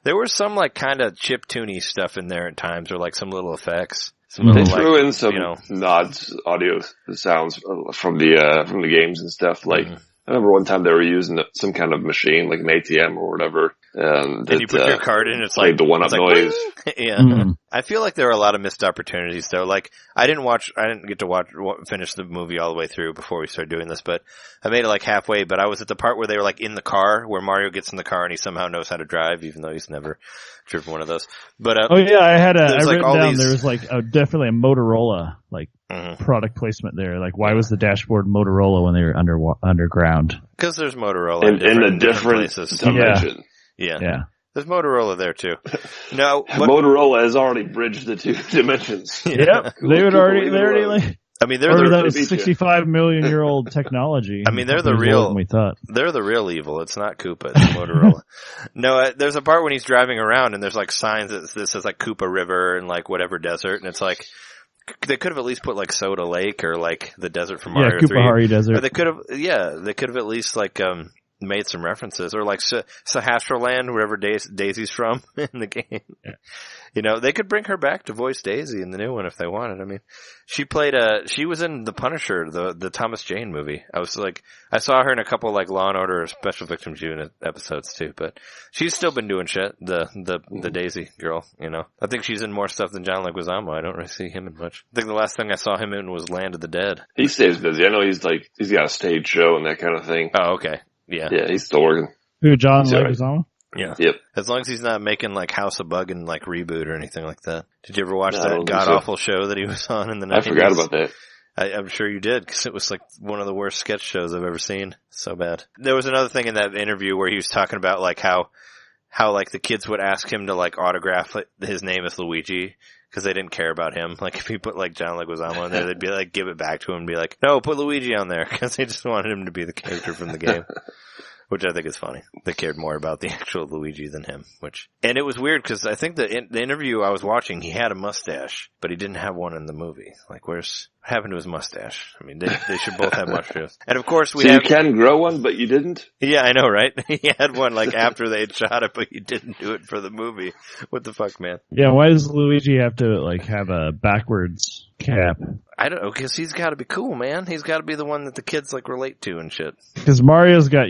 There was some like kind of chiptune-y stuff in there at times, or like some little effects. They threw in some nods, audio sounds from the games and stuff. Like I remember one time they were using some kind of machine, like an ATM or whatever. And you put your card in, it's like the one-up noise. Yeah. I feel like there are a lot of missed opportunities though. Like, I didn't get to finish the movie all the way through before we started doing this, but I made it like halfway, but I was at the part where they were like in the car, where Mario gets in the car and he somehow knows how to drive, even though he's never driven one of those. But, I wrote down there was like definitely a Motorola, like, product placement there. Like, why was the dashboard Motorola when they were underground? Because there's Motorola in a different dimension. Yeah. There's Motorola there too. No, Motorola has already bridged the two dimensions. Yep. They already like. I mean, they're that was 65 million year old technology. I mean, they're the real. We thought they're the real evil. It's not Koopa. It's Motorola. No, there's a part when he's driving around and there's like signs that says like Koopa River and like whatever desert, and it's like they could have at least put like Soda Lake or like the desert from Mario 3. Koopa Desert. Or they could have at least like made some references, or like Sahasraland, wherever Daisy's from in the game. Yeah. You know, they could bring her back to voice Daisy in the new one if they wanted. I mean, she was in The Punisher, the Thomas Jane movie. I saw her in a couple like Law and Order Special Victims Unit episodes too, but she's still been doing shit, the Daisy girl, you know. I think she's in more stuff than John Leguizamo. I don't really see him in much. I think the last thing I saw him in was Land of the Dead. He stays busy. I know he's got a stage show and that kind of thing. Oh, okay. Yeah. Yeah, he's still working. Who, John Leguizamo? Yeah. Yep. As long as he's not making like House of Bug and like Reboot or anything like that. Did you ever watch that god-awful show that he was on in the 90s? I forgot about that. I'm sure you did, because it was like one of the worst sketch shows I've ever seen. So bad. There was another thing in that interview where he was talking about like how like the kids would ask him to like autograph his name as Luigi, because they didn't care about him. Like if he put like John Leguizamo in there, they'd be like, give it back to him and be like, no, put Luigi on there, because they just wanted him to be the character from the game. Which I think is funny. They cared more about the actual Luigi than him. And it was weird because I think the interview I was watching, he had a mustache, but he didn't have one in the movie. Like, what happened to his mustache? I mean, they should both have mustaches. And of course you can grow one, but you didn't? Yeah, I know, right? He had one like after they had shot it, but he didn't do it for the movie. What the fuck, man? Yeah, why does Luigi have to like have a backwards cap? I don't know, because he's got to be cool, man. He's got to be the one that the kids like relate to and shit. Because Mario's got,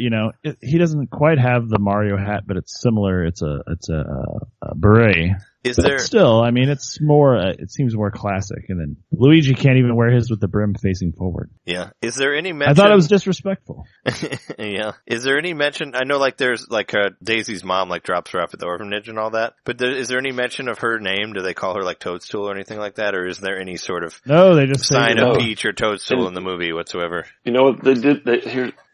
he doesn't quite have the Mario hat, but it's similar. It's a beret. But still, I mean, it's more, it seems more classic. And then Luigi can't even wear his with the brim facing forward. Yeah. Is there any mention? I thought it was disrespectful. Yeah. Is there any mention? I know like there's like Daisy's mom like drops her off at the orphanage and all that. But is there any mention of her name? Do they call her like Toadstool or anything like that? Or is there any sort of they just sign of Peach or Toadstool in the movie whatsoever? You know what they did?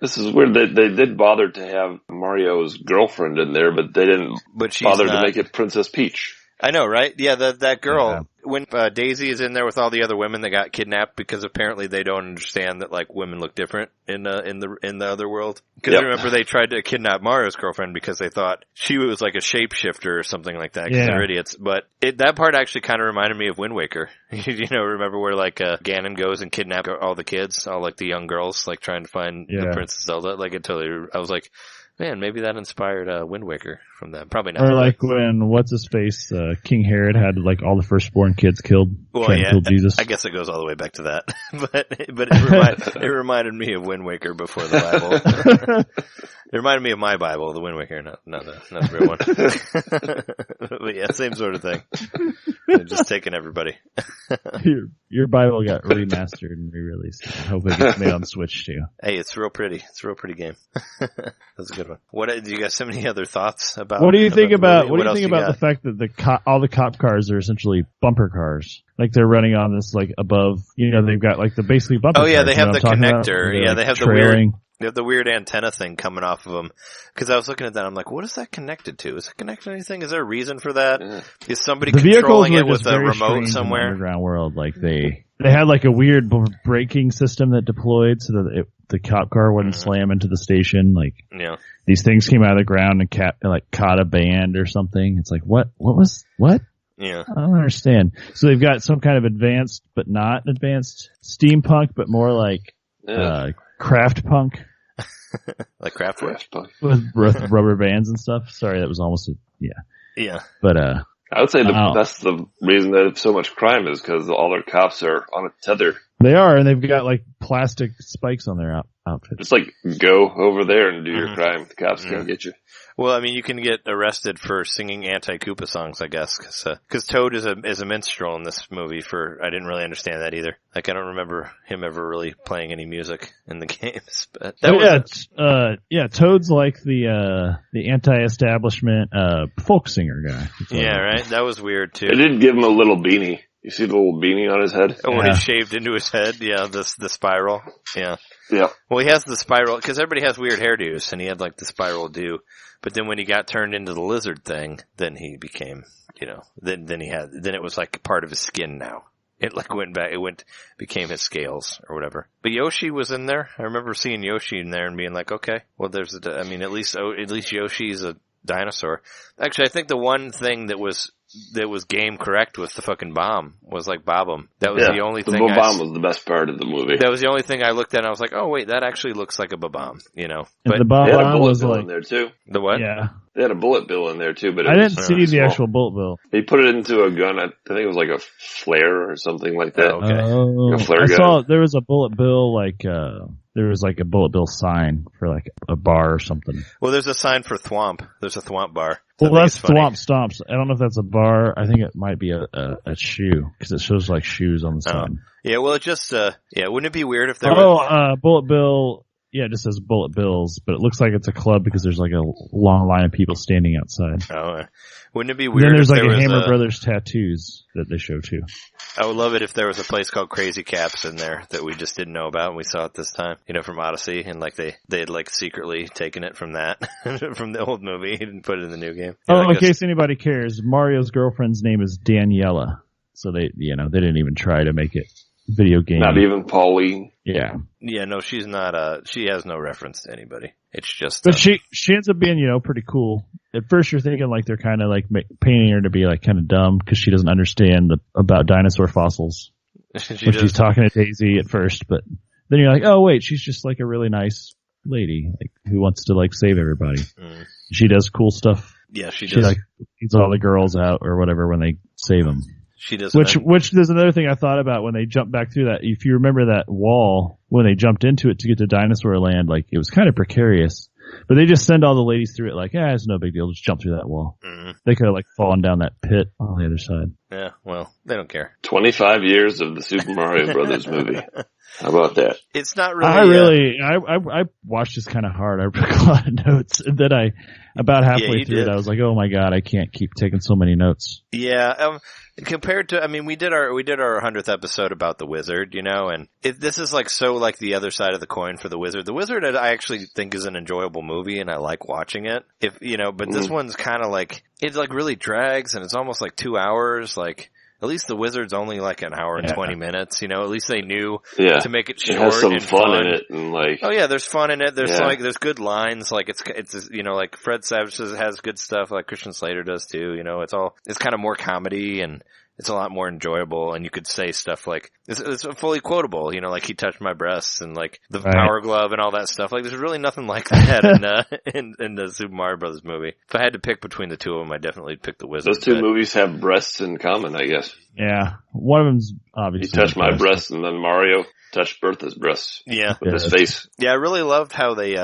This is weird. They did bother to have Mario's girlfriend in there, but they didn't bother to make it Princess Peach. I know, right? Yeah, that girl. When Daisy is in there with all the other women that got kidnapped because apparently they don't understand that like women look different in the other world. Because remember they tried to kidnap Mario's girlfriend because they thought she was like a shapeshifter or something like that because they're idiots. But that part actually kind of reminded me of Wind Waker. Remember where like Ganon goes and kidnaps all the kids, all like the young girls, like trying to find the Princess Zelda. Like it totally. I was like, man, maybe that inspired Wind Waker from them. Probably not. Or like when what's-his-face, King Herod had like all the firstborn kids killed, trying to kill Jesus. I guess it goes all the way back to that. but it reminded me of Wind Waker before the Bible. It reminded me of my Bible, the Wind Waker, not the real one. But yeah, same sort of thing. They're just taking everybody. Your Bible got remastered and re-released. I hope it gets made on Switch too. Hey, it's real pretty. It's a real pretty game. That's a good one. Do you guys have any other thoughts about? What do you think about the fact that all the cop cars are essentially bumper cars? Like they're running on this like above, they've got like the basically bumper. Oh yeah, cars, they have the connector. Yeah, they have trailing. They have the weird antenna thing coming off of them. Because I was looking at that, I'm like, what is that connected to? Is it connected to anything? Is there a reason for that? Yeah. Is somebody controlling it with a remote somewhere? In the underground world, like they had like a weird braking system that deployed so that the cop car wouldn't slam into the station. Like these things came out of the ground and caught a band or something. It's like what? Yeah. I don't understand. So they've got some kind of advanced, but not advanced steampunk, but more like craft punk. Like Kraftwerk with rubber bands and stuff. Sorry, that was almost yeah. But I would say that's the reason that so much crime is because all their cops are on a tether. They are, and they've got like plastic spikes on their outfits. Just like go over there and do your crime. The cops can't get you. Well, I mean, you can get arrested for singing anti-Koopa songs, I guess, because Toad is a minstrel in this movie. I didn't really understand that either. Like, I don't remember him ever really playing any music in the games. But Toad's like the anti-establishment folk singer guy. Yeah, right. That was weird too. They did give him a little beanie. You see the little beanie on his head? Oh, when he shaved into his head? Yeah, the spiral. Yeah. Yeah. Well, he has the spiral, because everybody has weird hairdos, and he had like the spiral do. But then when he got turned into the lizard thing, then he became, then it was like part of his skin now. It like went back, became his scales or whatever. But Yoshi was in there. I remember seeing Yoshi in there and being like, okay, well at least Yoshi's a dinosaur. Actually, I think the one thing that was game correct was the fucking bomb. Was like Bob-em. That was the only thing. The bomb was the best part of the movie. That was the only thing I looked at and I was like, oh wait, that actually looks like a bomb, But the bomb was like in there too. The what? Yeah. They had a bullet bill in there too, but I didn't see the actual bullet bill. He put it into a gun. I think it was like a flare or something like that. Oh, okay. Like a flare gun. I saw there was a bullet bill there was like a bullet bill sign for like a bar or something. Well, there's a sign for Thwomp. There's a Thwomp bar. Well, that's Thwomp Stomps. I don't know if that's a bar. I think it might be a shoe because it shows like shoes on the sign. Yeah, well, it just wouldn't it be weird if there was bullet bill? Yeah, it just says bullet bills, but it looks like it's a club because there's like a long line of people standing outside. Oh, wouldn't it be weird? And then there's like a Hammer Brothers tattoos that they show too. I would love it if there was a place called Crazy Caps in there that we just didn't know about and we saw it this time, from Odyssey, and like they had like secretly taken it from that, from the old movie and put it in the new game. In case anybody cares, Mario's girlfriend's name is Daniela. So they didn't even try to make it video game. Not even Pauline. Yeah. Yeah, no, she's not, she has no reference to anybody. It's just, but she ends up being, pretty cool. At first you're thinking like they're kind of like painting her to be like kind of dumb because she doesn't understand about dinosaur fossils. She's talking to Daisy at first, but then you're like, oh wait, she's just like a really nice lady, like who wants to like save everybody. She does cool stuff. Yeah, she does. She like leads all the girls out or whatever when they save them. She does. Which there's another thing I thought about when they jumped back through that. If you remember that wall, when they jumped into it to get to Dinosaur Land, like it was kind of precarious. But they just send all the ladies through it like, it's no big deal. Just jump through that wall. Mm-hmm. They could have like fallen down that pit on the other side. Yeah, well, they don't care. 25 years of the Super Mario Brothers movie. How about that? It's not really. I watched this kind of hard. I took a lot of notes. And then about halfway through it, I was like, oh my god, I can't keep taking so many notes. Yeah. Compared to, we did our 100th episode about the Wizard, and this is like so like the other side of the coin for the Wizard. The Wizard, I actually think is an enjoyable movie, and I like watching it. But this one's kind of like it like really drags, and it's almost like 2 hours. Like at least the Wizard's only like an hour and 20 minutes, at least they knew to make it short. It has some and fun in it, and like. Oh yeah, there's fun in it. There's there's good lines. Like it's like Fred Savage has good stuff. Like Christian Slater does too. It's kind of more comedy and. It's a lot more enjoyable, and you could say stuff like, it's fully quotable, like he touched my breasts and like the power glove and all that stuff. Like there's really nothing like that in the Super Mario Brothers movie. If I had to pick between the two of them, I'd definitely pick the Wizard. Those two movies have breasts in common, I guess. Yeah. One of them's obviously. He touched my breasts, and then Mario touched Bertha's breasts. Yeah. With his face. Yeah, I really loved how they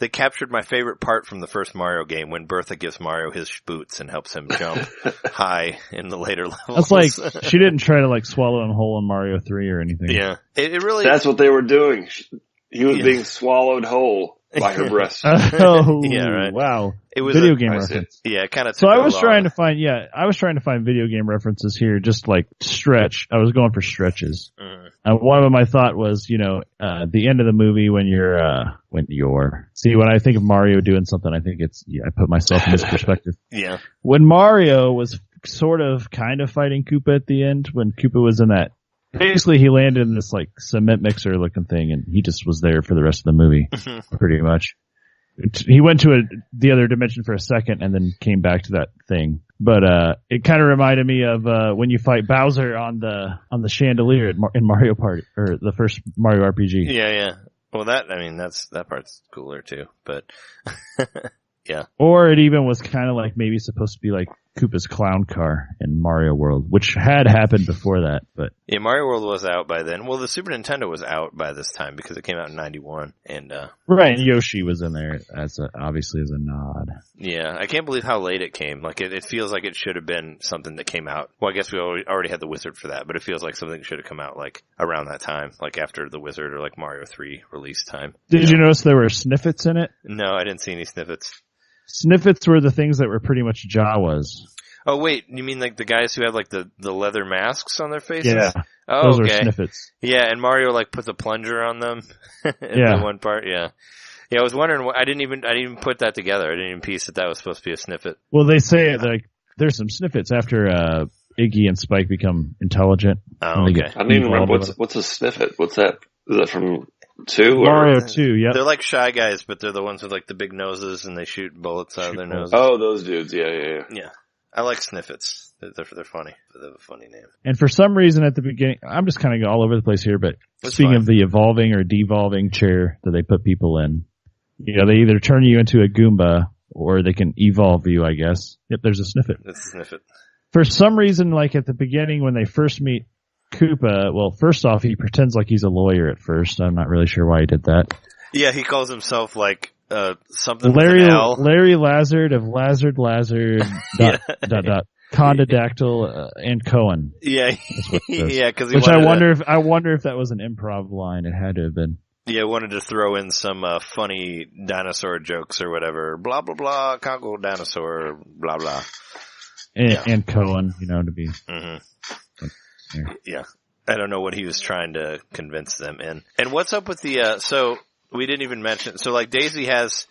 captured my favorite part from the first Mario game when Bertha gives Mario his boots and helps him jump high in the later levels. That's like, she didn't try to like swallow him whole in Mario 3 or anything. Yeah. It really... That's what they were doing. He was being swallowed whole by her breasts. Oh, yeah, right. Wow. It was video game reference. Yeah, kind of. So I was trying to find video game references here, just like stretch. I was going for stretches. One of them I thought was, the end of the movie when I think of Mario doing something, I think I put myself in his perspective. Yeah. When Mario was sort of kind of fighting Koopa at the end, when Koopa was in that, basically he landed in this like cement mixer looking thing and he just was there for the rest of the movie, pretty much. He went to the other dimension for a second and then came back to that thing. But it kind of reminded me of when you fight Bowser on the chandelier in Mario Party, or the first Mario RPG. Yeah. Well, that part's cooler too. But yeah. Or it even was kind of like maybe supposed to be like Koopa's clown car in Mario World, which had happened before that. But yeah, Mario World was out by then. Well, the Super Nintendo was out by this time because it came out in 91. And right, and Yoshi was in there obviously as a nod. Yeah, I can't believe how late it came. Like it feels like it should have been something that came out. Well, I guess we already had the Wizard for that, but it feels like something that should have come out like around that time, like after the Wizard or like Mario 3 release time. Did you notice there were snippets in it? No, I didn't see any snippets. Snippets were the things that were pretty much Jawas. Oh wait, you mean like the guys who had like the leather masks on their faces? Yeah. Oh, those okay. are snippets. Yeah, and Mario like puts a plunger on them in the one part. Yeah. Yeah, I was wondering. I didn't even put that together. I didn't even piece that was supposed to be a snippet. Well, they say like there's some snippets after Iggy and Spike become intelligent. Oh, okay. I don't even remember what's a snippet. What's that? Is that from 2? Mario 2, yeah. They're like Shy Guys, but they're the ones with like the big noses and they shoot bullets out of their noses. Oh, those dudes. Yeah. Yeah. I like snippets. They're funny. They have a funny name. And for some reason at the beginning, I'm just kind of all over the place here, but speaking of the evolving or devolving chair that they put people in, they either turn you into a Goomba or they can evolve you, I guess. Yep, there's a snippet. That's a snippet. For some reason, like at the beginning when they first meet Koopa, well, first off, he pretends like he's a lawyer at first. I'm not really sure why he did that. Yeah, he calls himself like something Larry with an L. Larry Lazard of Lazard dot Condadactyl and Cohen. Yeah, yeah, because I wonder if that was an improv line. It had to have been. Yeah, wanted to throw in some funny dinosaur jokes or whatever. Blah blah blah, Congo dinosaur. Blah blah. And Cohen, to be. Mm-hmm. Yeah, I don't know what he was trying to convince them in. And what's up with the? So we didn't even mention. So like Daisy has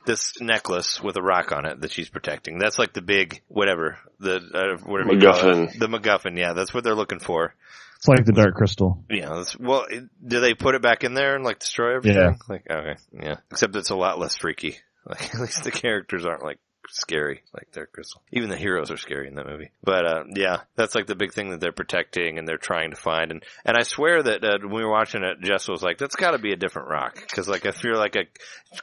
this necklace with a rock on it that she's protecting. That's like the big whatever whatever MacGuffin. The MacGuffin. Yeah, that's what they're looking for. It's like the Dark Crystal. Yeah. Do they put it back in there and like destroy everything? Yeah. Like okay. Yeah. Except it's a lot less freaky. Like at least the characters aren't like scary like Dark Crystal. Even the heroes are scary in that movie. But yeah, that's like the big thing that they're protecting and they're trying to find. And I swear that when we were watching it, Jess was like, "That's got to be a different rock," because like if you're like a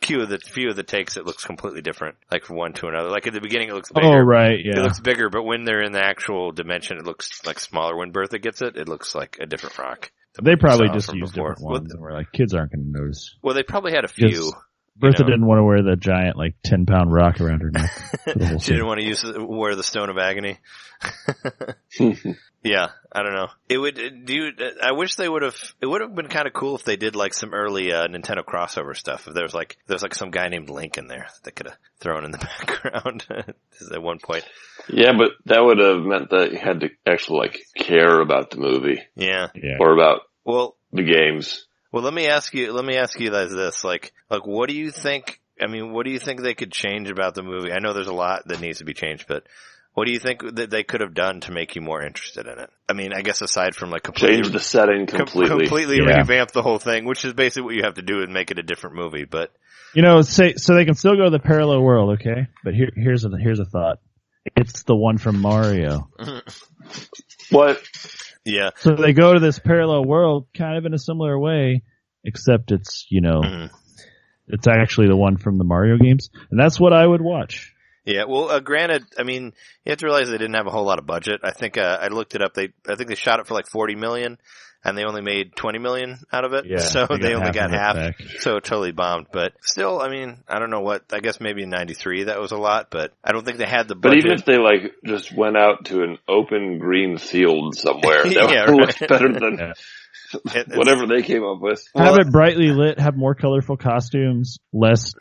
few of the takes, it looks completely different. Like from one to another. Like at the beginning, it looks bigger. Oh right, yeah. It looks bigger, but when they're in the actual dimension, it looks like smaller. When Bertha gets it, it looks like a different rock. They probably just used different ones, and we're like, kids aren't going to notice. Well, they probably had a few. Bertha didn't want to wear the giant, 10-pound rock around her neck. She didn't want to wear the Stone of Agony. Yeah, I don't know. I wish they would have, it would have been kind of cool if they did like some early, Nintendo crossover stuff. If there was like some guy named Link in there that they could have thrown in the background at one point. Yeah, but that would have meant that you had to actually care about the movie. Yeah. Or about the games. Well, let me ask you guys this, like, what do you think, what do you think they could change about the movie? I know there's a lot that needs to be changed, but, What do you think that they could have done to make you more interested in it? I mean, I guess aside from like change the setting completely. Completely revamp the whole thing, which is basically what you have to do and make it a different movie. But so they can still go to the parallel world, okay? But here's a thought. It's the one from Mario. What? Yeah. So they go to this parallel world, kind of in a similar way, except it's it's actually the one from the Mario games, and that's what I would watch. Yeah, well, granted, I mean, you have to realize they didn't have a whole lot of budget. I think I looked it up. I think they shot it for like $40 million, and they only made $20 million out of it. Yeah, so they only got half. Back. So it totally bombed. But still, I mean, I don't know what. I guess maybe in '93 that was a lot, but I don't think they had the budget. But even if they like just went out to an open green field somewhere, that would look better than whatever they came up with. Have it brightly lit, have more colorful costumes, less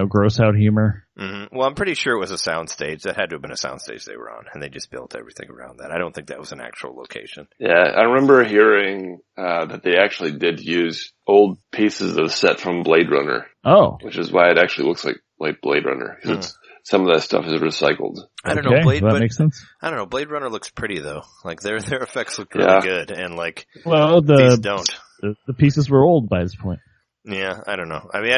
gross out humor. Mm-hmm. Well, I'm pretty sure it was a soundstage. That had to have been a soundstage they were on, and they just built everything around that. I don't think that was an actual location. Yeah, I remember hearing that they actually did use old pieces of set from Blade Runner. Oh. Which is why it actually looks like Blade Runner. Because some of that stuff is recycled. I don't know, Blade, that makes sense. I don't know, Blade Runner looks pretty though. Like their effects look really good, and like these don't. The pieces were old by this point. Yeah, I don't know. I mean,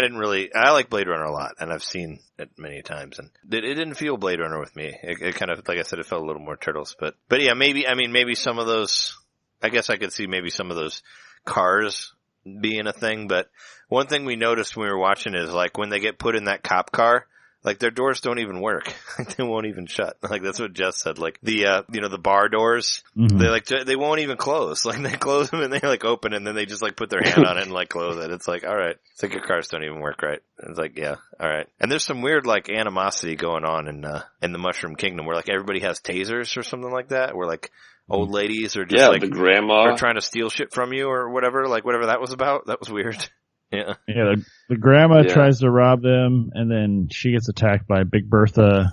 I like Blade Runner a lot, and I've seen it many times, and it didn't feel Blade Runner with me. It kind of, like I said, it felt a little more Turtles, but yeah, maybe some of those, I guess I could see maybe some of those cars being a thing, but one thing we noticed when we were watching is like when they get put in that cop car, like their doors don't even work. They won't even shut. Like that's what Jess said. Like the the bar doors, they won't even close. Like they close them and they like open and then they just like put their hand on it and like close it. It's like, all right. It's like your cars don't even work right. It's like, yeah, all right. And there's some weird like animosity going on in the Mushroom Kingdom where like everybody has tasers or something like that. Where like old ladies are just like the grandma are trying to steal shit from you or whatever. Like whatever that was about. That was weird. Yeah. Yeah, the grandma tries to rob them, and then she gets attacked by Big Bertha,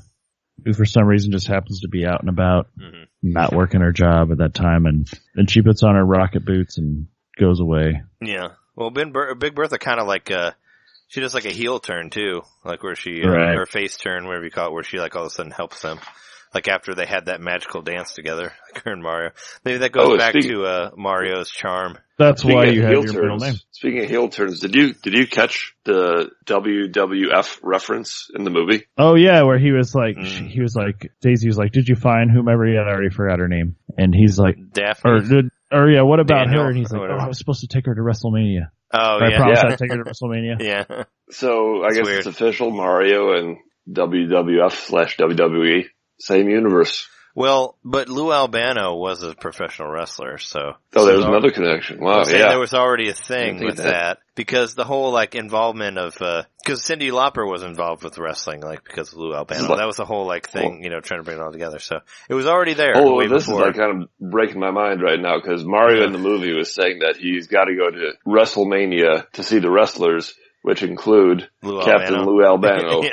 who for some reason just happens to be out and about, not working her job at that time, and then she puts on her rocket boots and goes away. Yeah. Well, Big Bertha kind of like, she does like a heel turn too, like where she, her face turn, whatever you call it, where she like all of a sudden helps them. Like after they had that magical dance together, like her and Mario. Maybe that goes back to Mario's charm. That's why you have your middle name. Speaking of heel turns, did you catch the WWF reference in the movie? Oh yeah, where he was like, Daisy was like, did you find whomever? He had already forgot her name, and he's like, Daphne. What about Daniel, her? And he's like, I was supposed to take her to WrestleMania. Oh I promised I'd take her to WrestleMania. Yeah. So I guess it's official. Mario and WWF/WWE. Same universe. Well, but Lou Albano was a professional wrestler, so. Oh, there was another connection. Wow, yeah. There was already a thing with that. Because the whole, like, involvement of, cause Cyndi Lauper was involved with wrestling, like, because of Lou Albano. That was the whole, like, thing, trying to bring it all together. So, it was already there. Oh, this is, like, kind of breaking my mind right now, because Mario in the movie was saying that he's got to go to WrestleMania to see the wrestlers, which include Captain Lou Albano.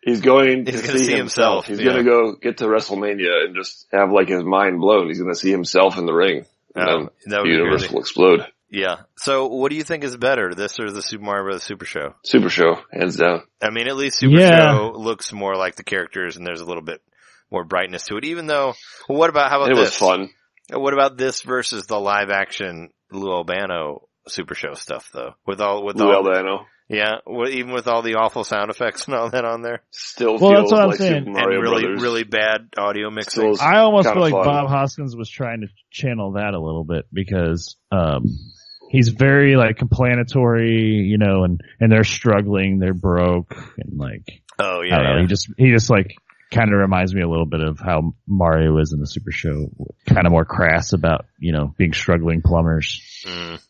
He's going to see himself. He's going to go get to WrestleMania and just have like his mind blown. He's going to see himself in the ring. And then the universe will explode. Yeah. So what do you think is better, this or the Super Mario Bros. Super Show? Super Show, hands down. I mean, at least Super Show looks more like the characters and there's a little bit more brightness to it, even though, how about this? It was fun. What about this versus the live action Lou Albano Super Show stuff though? With Lou Albano. Yeah, even with all the awful sound effects and all that on there. Still feels that's what I'm like saying. Super Mario and Brothers. really bad audio mixing. I almost feel like Bob Hoskins was trying to channel that a little bit because he's very like complanatory, and they're struggling, they're broke, and like I don't know, he just like kind of reminds me a little bit of how Mario is in the Super Show, kind of more crass about being struggling plumbers.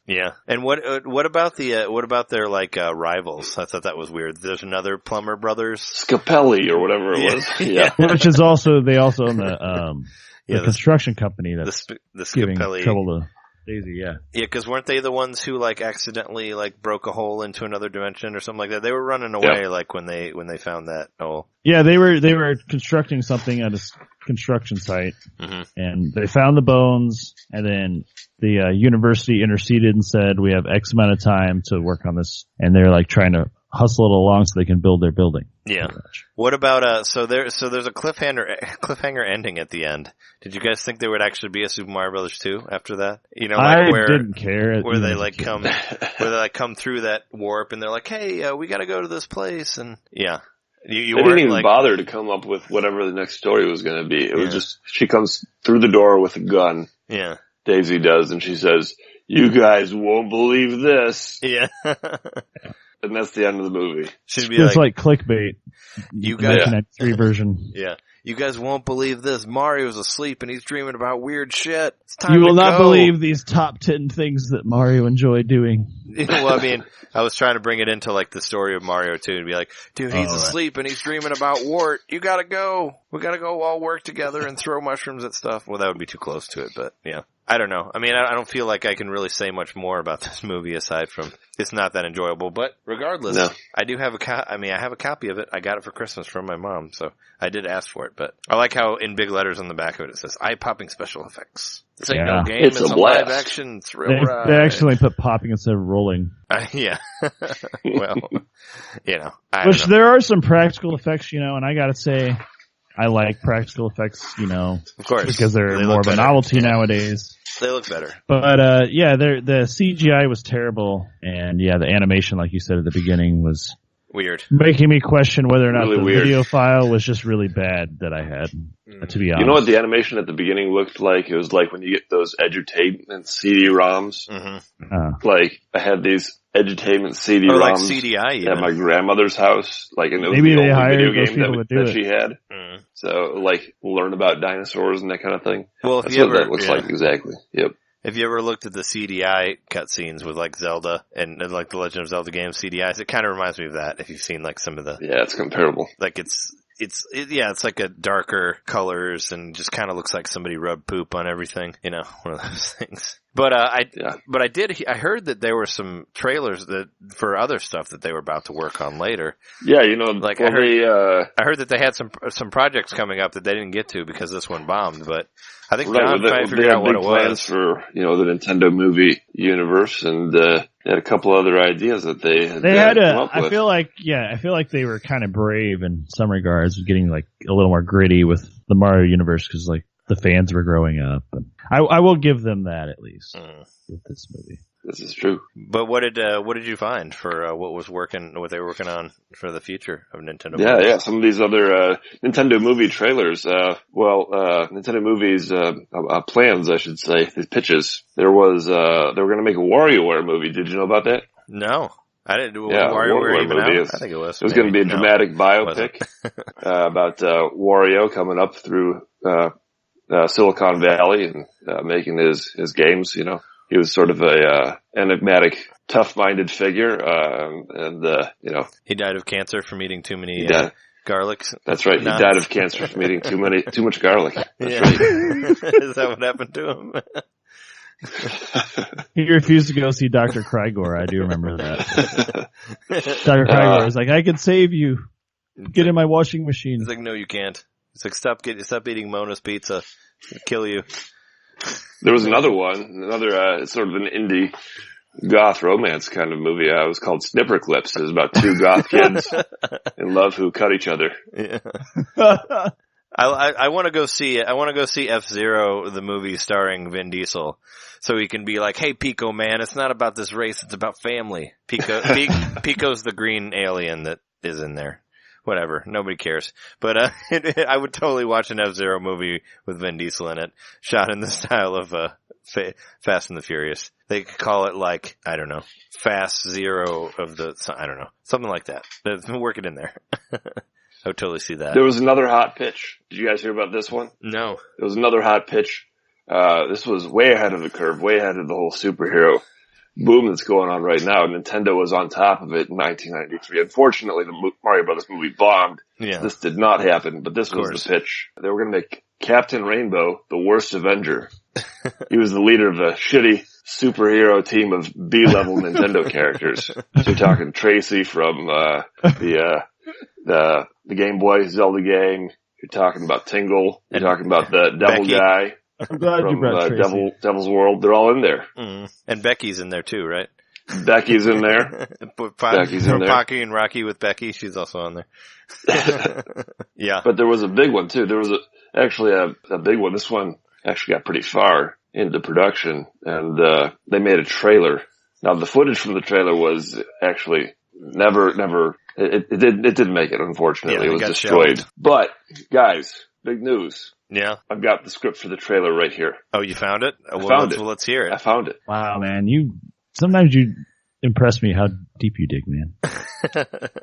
Yeah, and what about their like rivals? I thought that was weird. There's another Plumber Brothers, Scapelli or whatever it was. Yeah, which is also they own the construction company that's the giving Scapelli trouble to Daisy. Yeah, because weren't they the ones who like accidentally like broke a hole into another dimension or something like that? They were running away like when they found that hole. Yeah, they were constructing something at a construction site, and they found the bones, and then the university interceded and said, we have X amount of time to work on this, and they're like trying to hustle it along so they can build their building. Yeah. What about so there's a cliffhanger ending at the end. Did you guys think there would actually be a Super Mario Brothers 2 after that? You know, like I didn't care. Where they like come through that warp and they're like, "Hey, we got to go to this place." And yeah. You they didn't even like, bother to come up with whatever the next story was going to be. It was just, she comes through the door with a gun. Yeah. Daisy does, and she says, "You guys won't believe this." Yeah. And that's the end of the movie. Should be it's like clickbait. You guys, 1993 version. Yeah. You guys won't believe this. Mario's asleep and he's dreaming about weird shit. It's time You will to not go. believe these top 10 things that Mario enjoyed doing. Well, I mean, I was trying to bring it into like the story of Mario 2 and be like, dude, he's asleep and he's dreaming about Wart. You gotta go. We gotta go all work together and throw mushrooms at stuff. Well, that would be too close to it, but yeah. I don't know. I mean, I don't feel like I can really say much more about this movie aside from it's not that enjoyable. But regardless, I do have I have a copy of it. I got it for Christmas from my mom, so I did ask for it. But I like how in big letters on the back of it says eye-popping special effects. This ain't no game. It's a live-action thrill ride. They actually put popping instead of rolling. Yeah. Well, you know. Which there are some practical effects, you know, and I gotta say, I like practical effects, you know, of course, because they're more of a novelty nowadays. They look better. But, the CGI was terrible, and the animation, like you said at the beginning, was weird. Making me question whether or not really the weird. Video file was just really bad that I had, to be honest. You know what the animation at the beginning looked like? It was like when you get those edutainment CD-ROMs. Mm-hmm. Like, I had these edutainment CD-ROMs like CDI even. At my grandmother's house. Like, and it was Maybe the they only hired video those game people to do that it. she had. Mm. So, like, learn about dinosaurs and that kind of thing. Well, that's what that looks like exactly. Yep. If you ever looked at the CDI cutscenes with like Zelda and like the Legend of Zelda games CDIs, it kind of reminds me of that. If you've seen like some of the, it's comparable. Like it's like a darker colors and just kind of looks like somebody rubbed poop on everything. You know, one of those things. But I heard that there were some trailers that for other stuff that they were about to work on later. Yeah, you know, like I heard that they had some projects coming up that they didn't get to because this one bombed. But I think John finally figured out what it was for the Nintendo movie universe, and they had a couple other ideas that they had come up with. I feel like they were kind of brave in some regards, getting like a little more gritty with the Mario universe because like the fans were growing up. And I will give them that at least with this movie. This is true. But what did you find for what they were working on for the future of Nintendo? Yeah. Some of these other Nintendo movie trailers. Nintendo movies plans, I should say, these pitches. There was they were going to make a WarioWare movie. Did you know about that? No. I didn't do WarioWare even movie. Out? I think it was. It was going to be a dramatic biopic about Wario coming up through Silicon Valley and making his games, you know. He was sort of a enigmatic, tough-minded figure, and you know. He died of cancer from eating too many garlics. That's right. He died of cancer from eating too much garlic. That's right. Is that what happened to him? He refused to go see Dr. Krygor. I do remember that. Dr. Krygor was like, "I can save you. Get in my washing machine." He's like, "No, you can't." He's like, "Stop eating Mona's pizza. It'll kill you." There was another sort of an indie goth romance kind of movie. It was called Snipper Clips. It was about two goth kids in love who cut each other. Yeah. I want to go see it. I want to go see F-Zero, the movie starring Vin Diesel, so he can be like, "Hey, Pico, man, it's not about this race. It's about family." Pico's the green alien that is in there. Whatever. Nobody cares. But, I would totally watch an F-Zero movie with Vin Diesel in it, shot in the style of, Fast and the Furious. They could call it like, I don't know, Fast Zero of I don't know. Something like that. Work it in there. I would totally see that. There was another hot pitch. Did you guys hear about this one? No. There was another hot pitch. This was way ahead of the curve, way ahead of the whole superhero boom that's going on right now. Nintendo was on top of it in 1993. Unfortunately, the Mario Brothers movie bombed. Yeah. This did not happen, but this was the pitch. They were going to make Captain Rainbow the worst Avenger. He was the leader of a shitty superhero team of B-level Nintendo characters. So you're talking Tracy from the Game Boy Zelda game. You're talking about Tingle. You're talking about the Devil Becky. Guy. I'm glad you brought Tracy. Devil's World. They're all in there. Mm. And Becky's in there too, right? Becky's in there. Becky's in there. Pocky and Rocky with Becky. She's also on there. Yeah. But there was a big one too. There was actually a big one. This one actually got pretty far into production, and they made a trailer. Now the footage from the trailer was actually never. It didn't make it. Unfortunately, Yeah, it was destroyed. Shelved. But guys, big news. Yeah. I've got the script for the trailer right here. Oh, you found it? Well, let's hear it. I found it. Wow, man. Sometimes you impress me how deep you dig, man.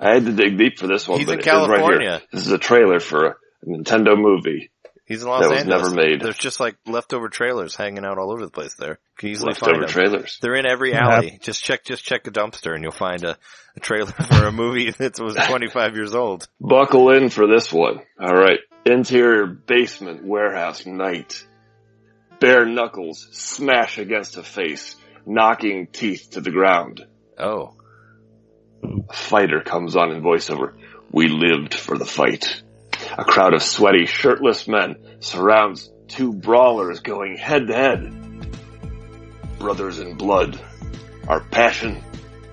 I had to dig deep for this one. He's but in it is right California. here. This is a trailer for a Nintendo movie. He's in Los that Angeles. was never made. There's just like leftover trailers hanging out all over the place there. You can easily find Leftover them. trailers. They're in every alley. Just check a dumpster and you'll find a trailer for a movie that was 25 years old. Buckle in for this one. All right. Interior basement warehouse night. Bare knuckles smash against a face, knocking teeth to the ground. Oh. A fighter comes on in voiceover. We lived for the fight. A crowd of sweaty, shirtless men surrounds two brawlers going head to head. Brothers in blood. Our passion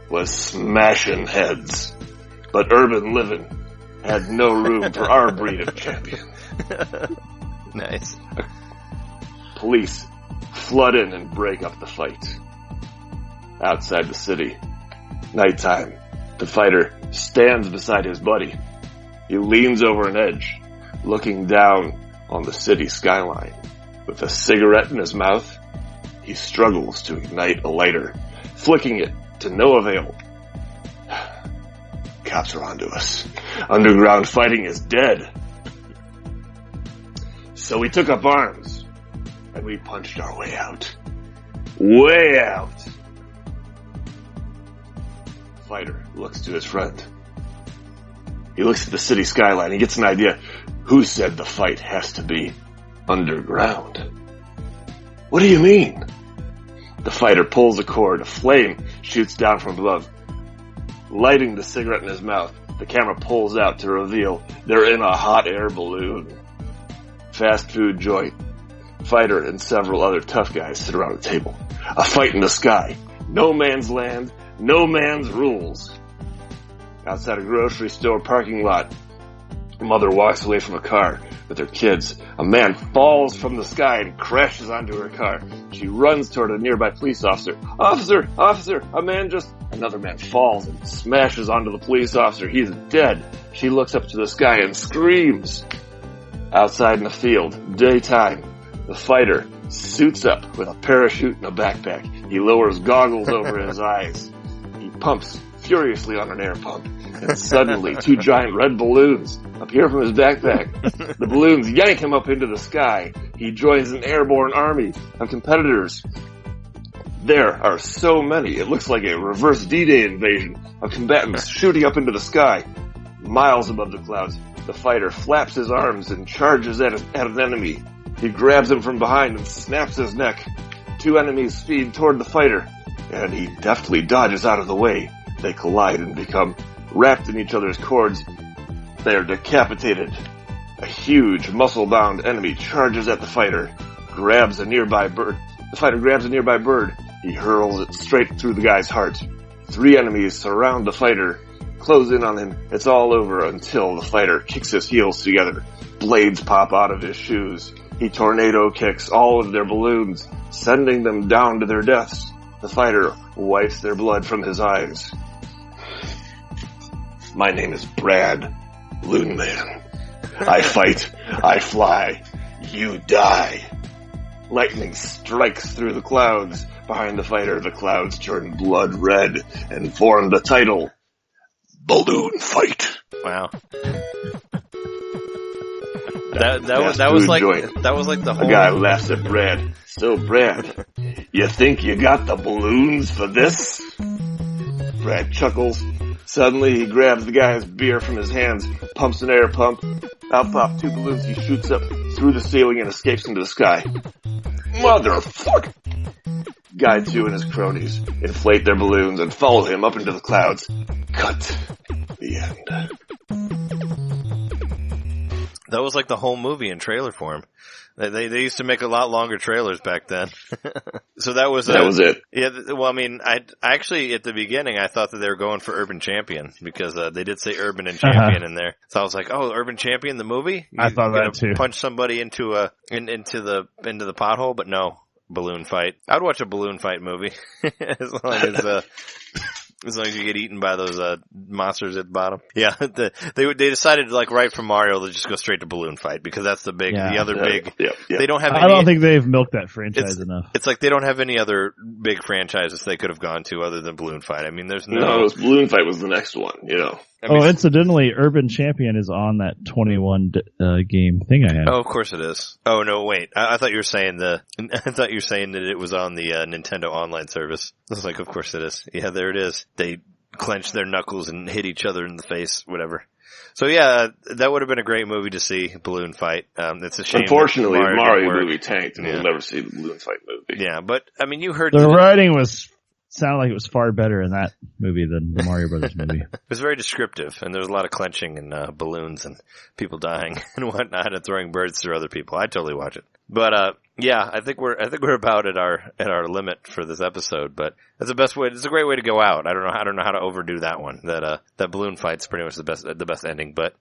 was smashing heads. But urban living had no room for our breed of champion. Nice. Police flood in and break up the fight. Outside the city, nighttime, the fighter stands beside his buddy. He leans over an edge, looking down on the city skyline. With a cigarette in his mouth, he struggles to ignite a lighter, flicking it to no avail. Cops are onto us. Underground fighting is dead. So we took up arms, and we punched our way out. Way out! Fighter looks to his friend. He looks at the city skyline. He gets an idea. Who said the fight has to be underground? What do you mean? The fighter pulls a cord. A flame shoots down from above. Lighting the cigarette in his mouth, the camera pulls out to reveal they're in a hot air balloon. Fast food joint. Fighter and several other tough guys sit around a table. A fight in the sky. No man's land, no man's rules. Outside a grocery store parking lot, a mother walks away from a car with her kids. A man falls from the sky and crashes onto her car. She runs toward a nearby police officer. Officer, Another man falls and smashes onto the police officer. He's dead. She looks up to the sky and screams. Outside in the field, daytime, the fighter suits up with a parachute and a backpack. He lowers goggles over his eyes. He pumps furiously on an air pump. And suddenly, two giant red balloons appear from his backpack. The balloons yank him up into the sky. He joins an airborne army of competitors. There are so many, it looks like a reverse D-Day invasion of combatants shooting up into the sky. Miles above the clouds, the fighter flaps his arms and charges at an enemy. He grabs him from behind and snaps his neck. Two enemies speed toward the fighter, and he deftly dodges out of the way. They collide and become wrapped in each other's cords. They are decapitated. A huge, muscle-bound enemy charges at the fighter, grabs a nearby bird. The fighter grabs a nearby bird. He hurls it straight through the guy's heart. Three enemies surround the fighter, close in on him. It's all over until the fighter kicks his heels together. Blades pop out of his shoes. He tornado kicks all of their balloons, sending them down to their deaths. The fighter wipes their blood from his eyes. My name is Brad, Loon Man. I fight, I fly, you die. Lightning strikes through the clouds. Behind the fighter, the clouds turn blood red and form the title, Balloon Fight. Wow. That was like the whole... A guy laughs at Brad. So Brad, you think you got the balloons for this? Brad chuckles. Suddenly he grabs the guy's beer from his hands, pumps an air pump. Out pop two balloons. He shoots up through the ceiling and escapes into the sky. Motherfucker! Guy 2 and his cronies inflate their balloons and follow him up into the clouds. Cut. The end. That was like the whole movie in trailer form. They used to make a lot longer trailers back then. So that was it. Yeah, well, I mean, I actually, at the beginning, I thought that they were going for Urban Champion, because they did say Urban and Champion in there. So I was like, oh, Urban Champion, the movie? I thought that too. Punch somebody into the pothole, but no. Balloon fight. I'd watch a balloon fight movie. as long as you get eaten by those monsters at the bottom. Yeah, they decided, like, right from Mario, to just go straight to balloon fight, because that's the big. They don't have. I don't think they've milked that franchise enough. It's like they don't have any other big franchises they could have gone to other than balloon fight. I mean, there's no. Balloon fight was the next one. You know. Incidentally, Urban Champion is on that 21 game thing I had. Oh, of course it is. Oh no, wait. I thought you were saying that it was on the Nintendo Online service. I was like, of course it is. Yeah, there it is. They clench their knuckles and hit each other in the face, whatever. So yeah, that would have been a great movie to see, balloon fight. It's a shame. Unfortunately, Mario movie tanked, and we'll never see the balloon fight movie. Yeah, but I mean, you heard the writing sounded like it was far better in that movie than the Mario Brothers movie. It was very descriptive, and there was a lot of clenching and balloons and people dying and whatnot, and throwing birds through other people. I'd totally watch it. But yeah, I think we're about at our limit for this episode. But that's the best way. It's a great way to go out. I don't know how to overdo that one. That balloon fight's pretty much the best ending. But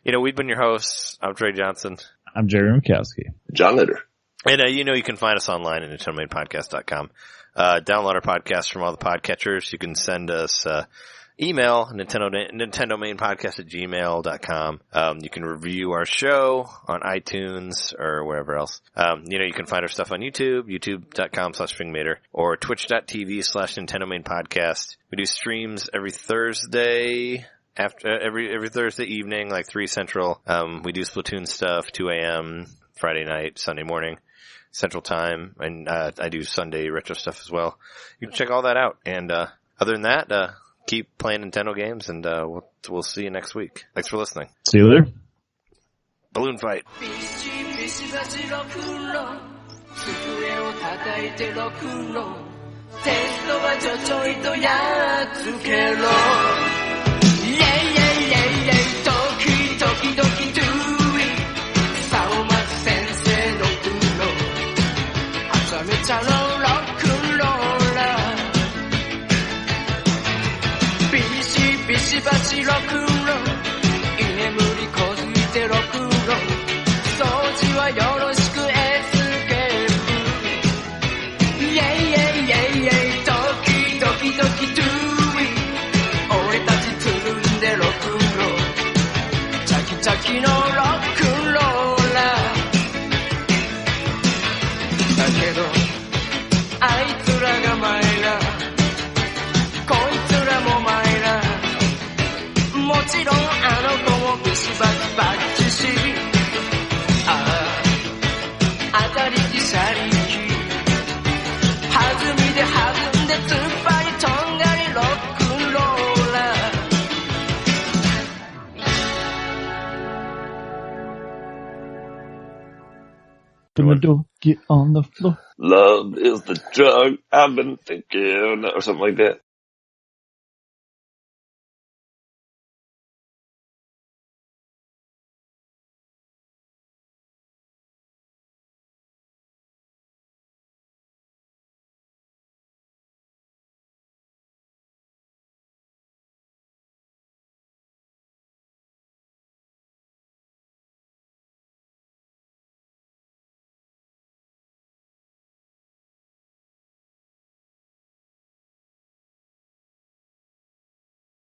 you know, we've been your hosts. I'm Trey Johnson. I'm Jerry Mikowski. John Litter. And you can find us online at NintenDomainPodcast.com. Download our podcast from all the podcatchers. You can send us email, NintenDomainPodcast@gmail.com. You can review our show on iTunes or wherever else. You can find our stuff on YouTube, youtube.com/Fingmater, or twitch.tv/NintenDomainPodcast. We do streams every Thursday. Every Thursday evening, like 3 Central. We do Splatoon stuff, 2 a.m., Friday night, Sunday morning. Central Time, and I do Sunday retro stuff as well. You can check all that out. And other than that, keep playing Nintendo games, and we'll see you next week. Thanks for listening. See you later. Balloon fight. Get on the floor. Love is the drug I've been thinking, or something like that.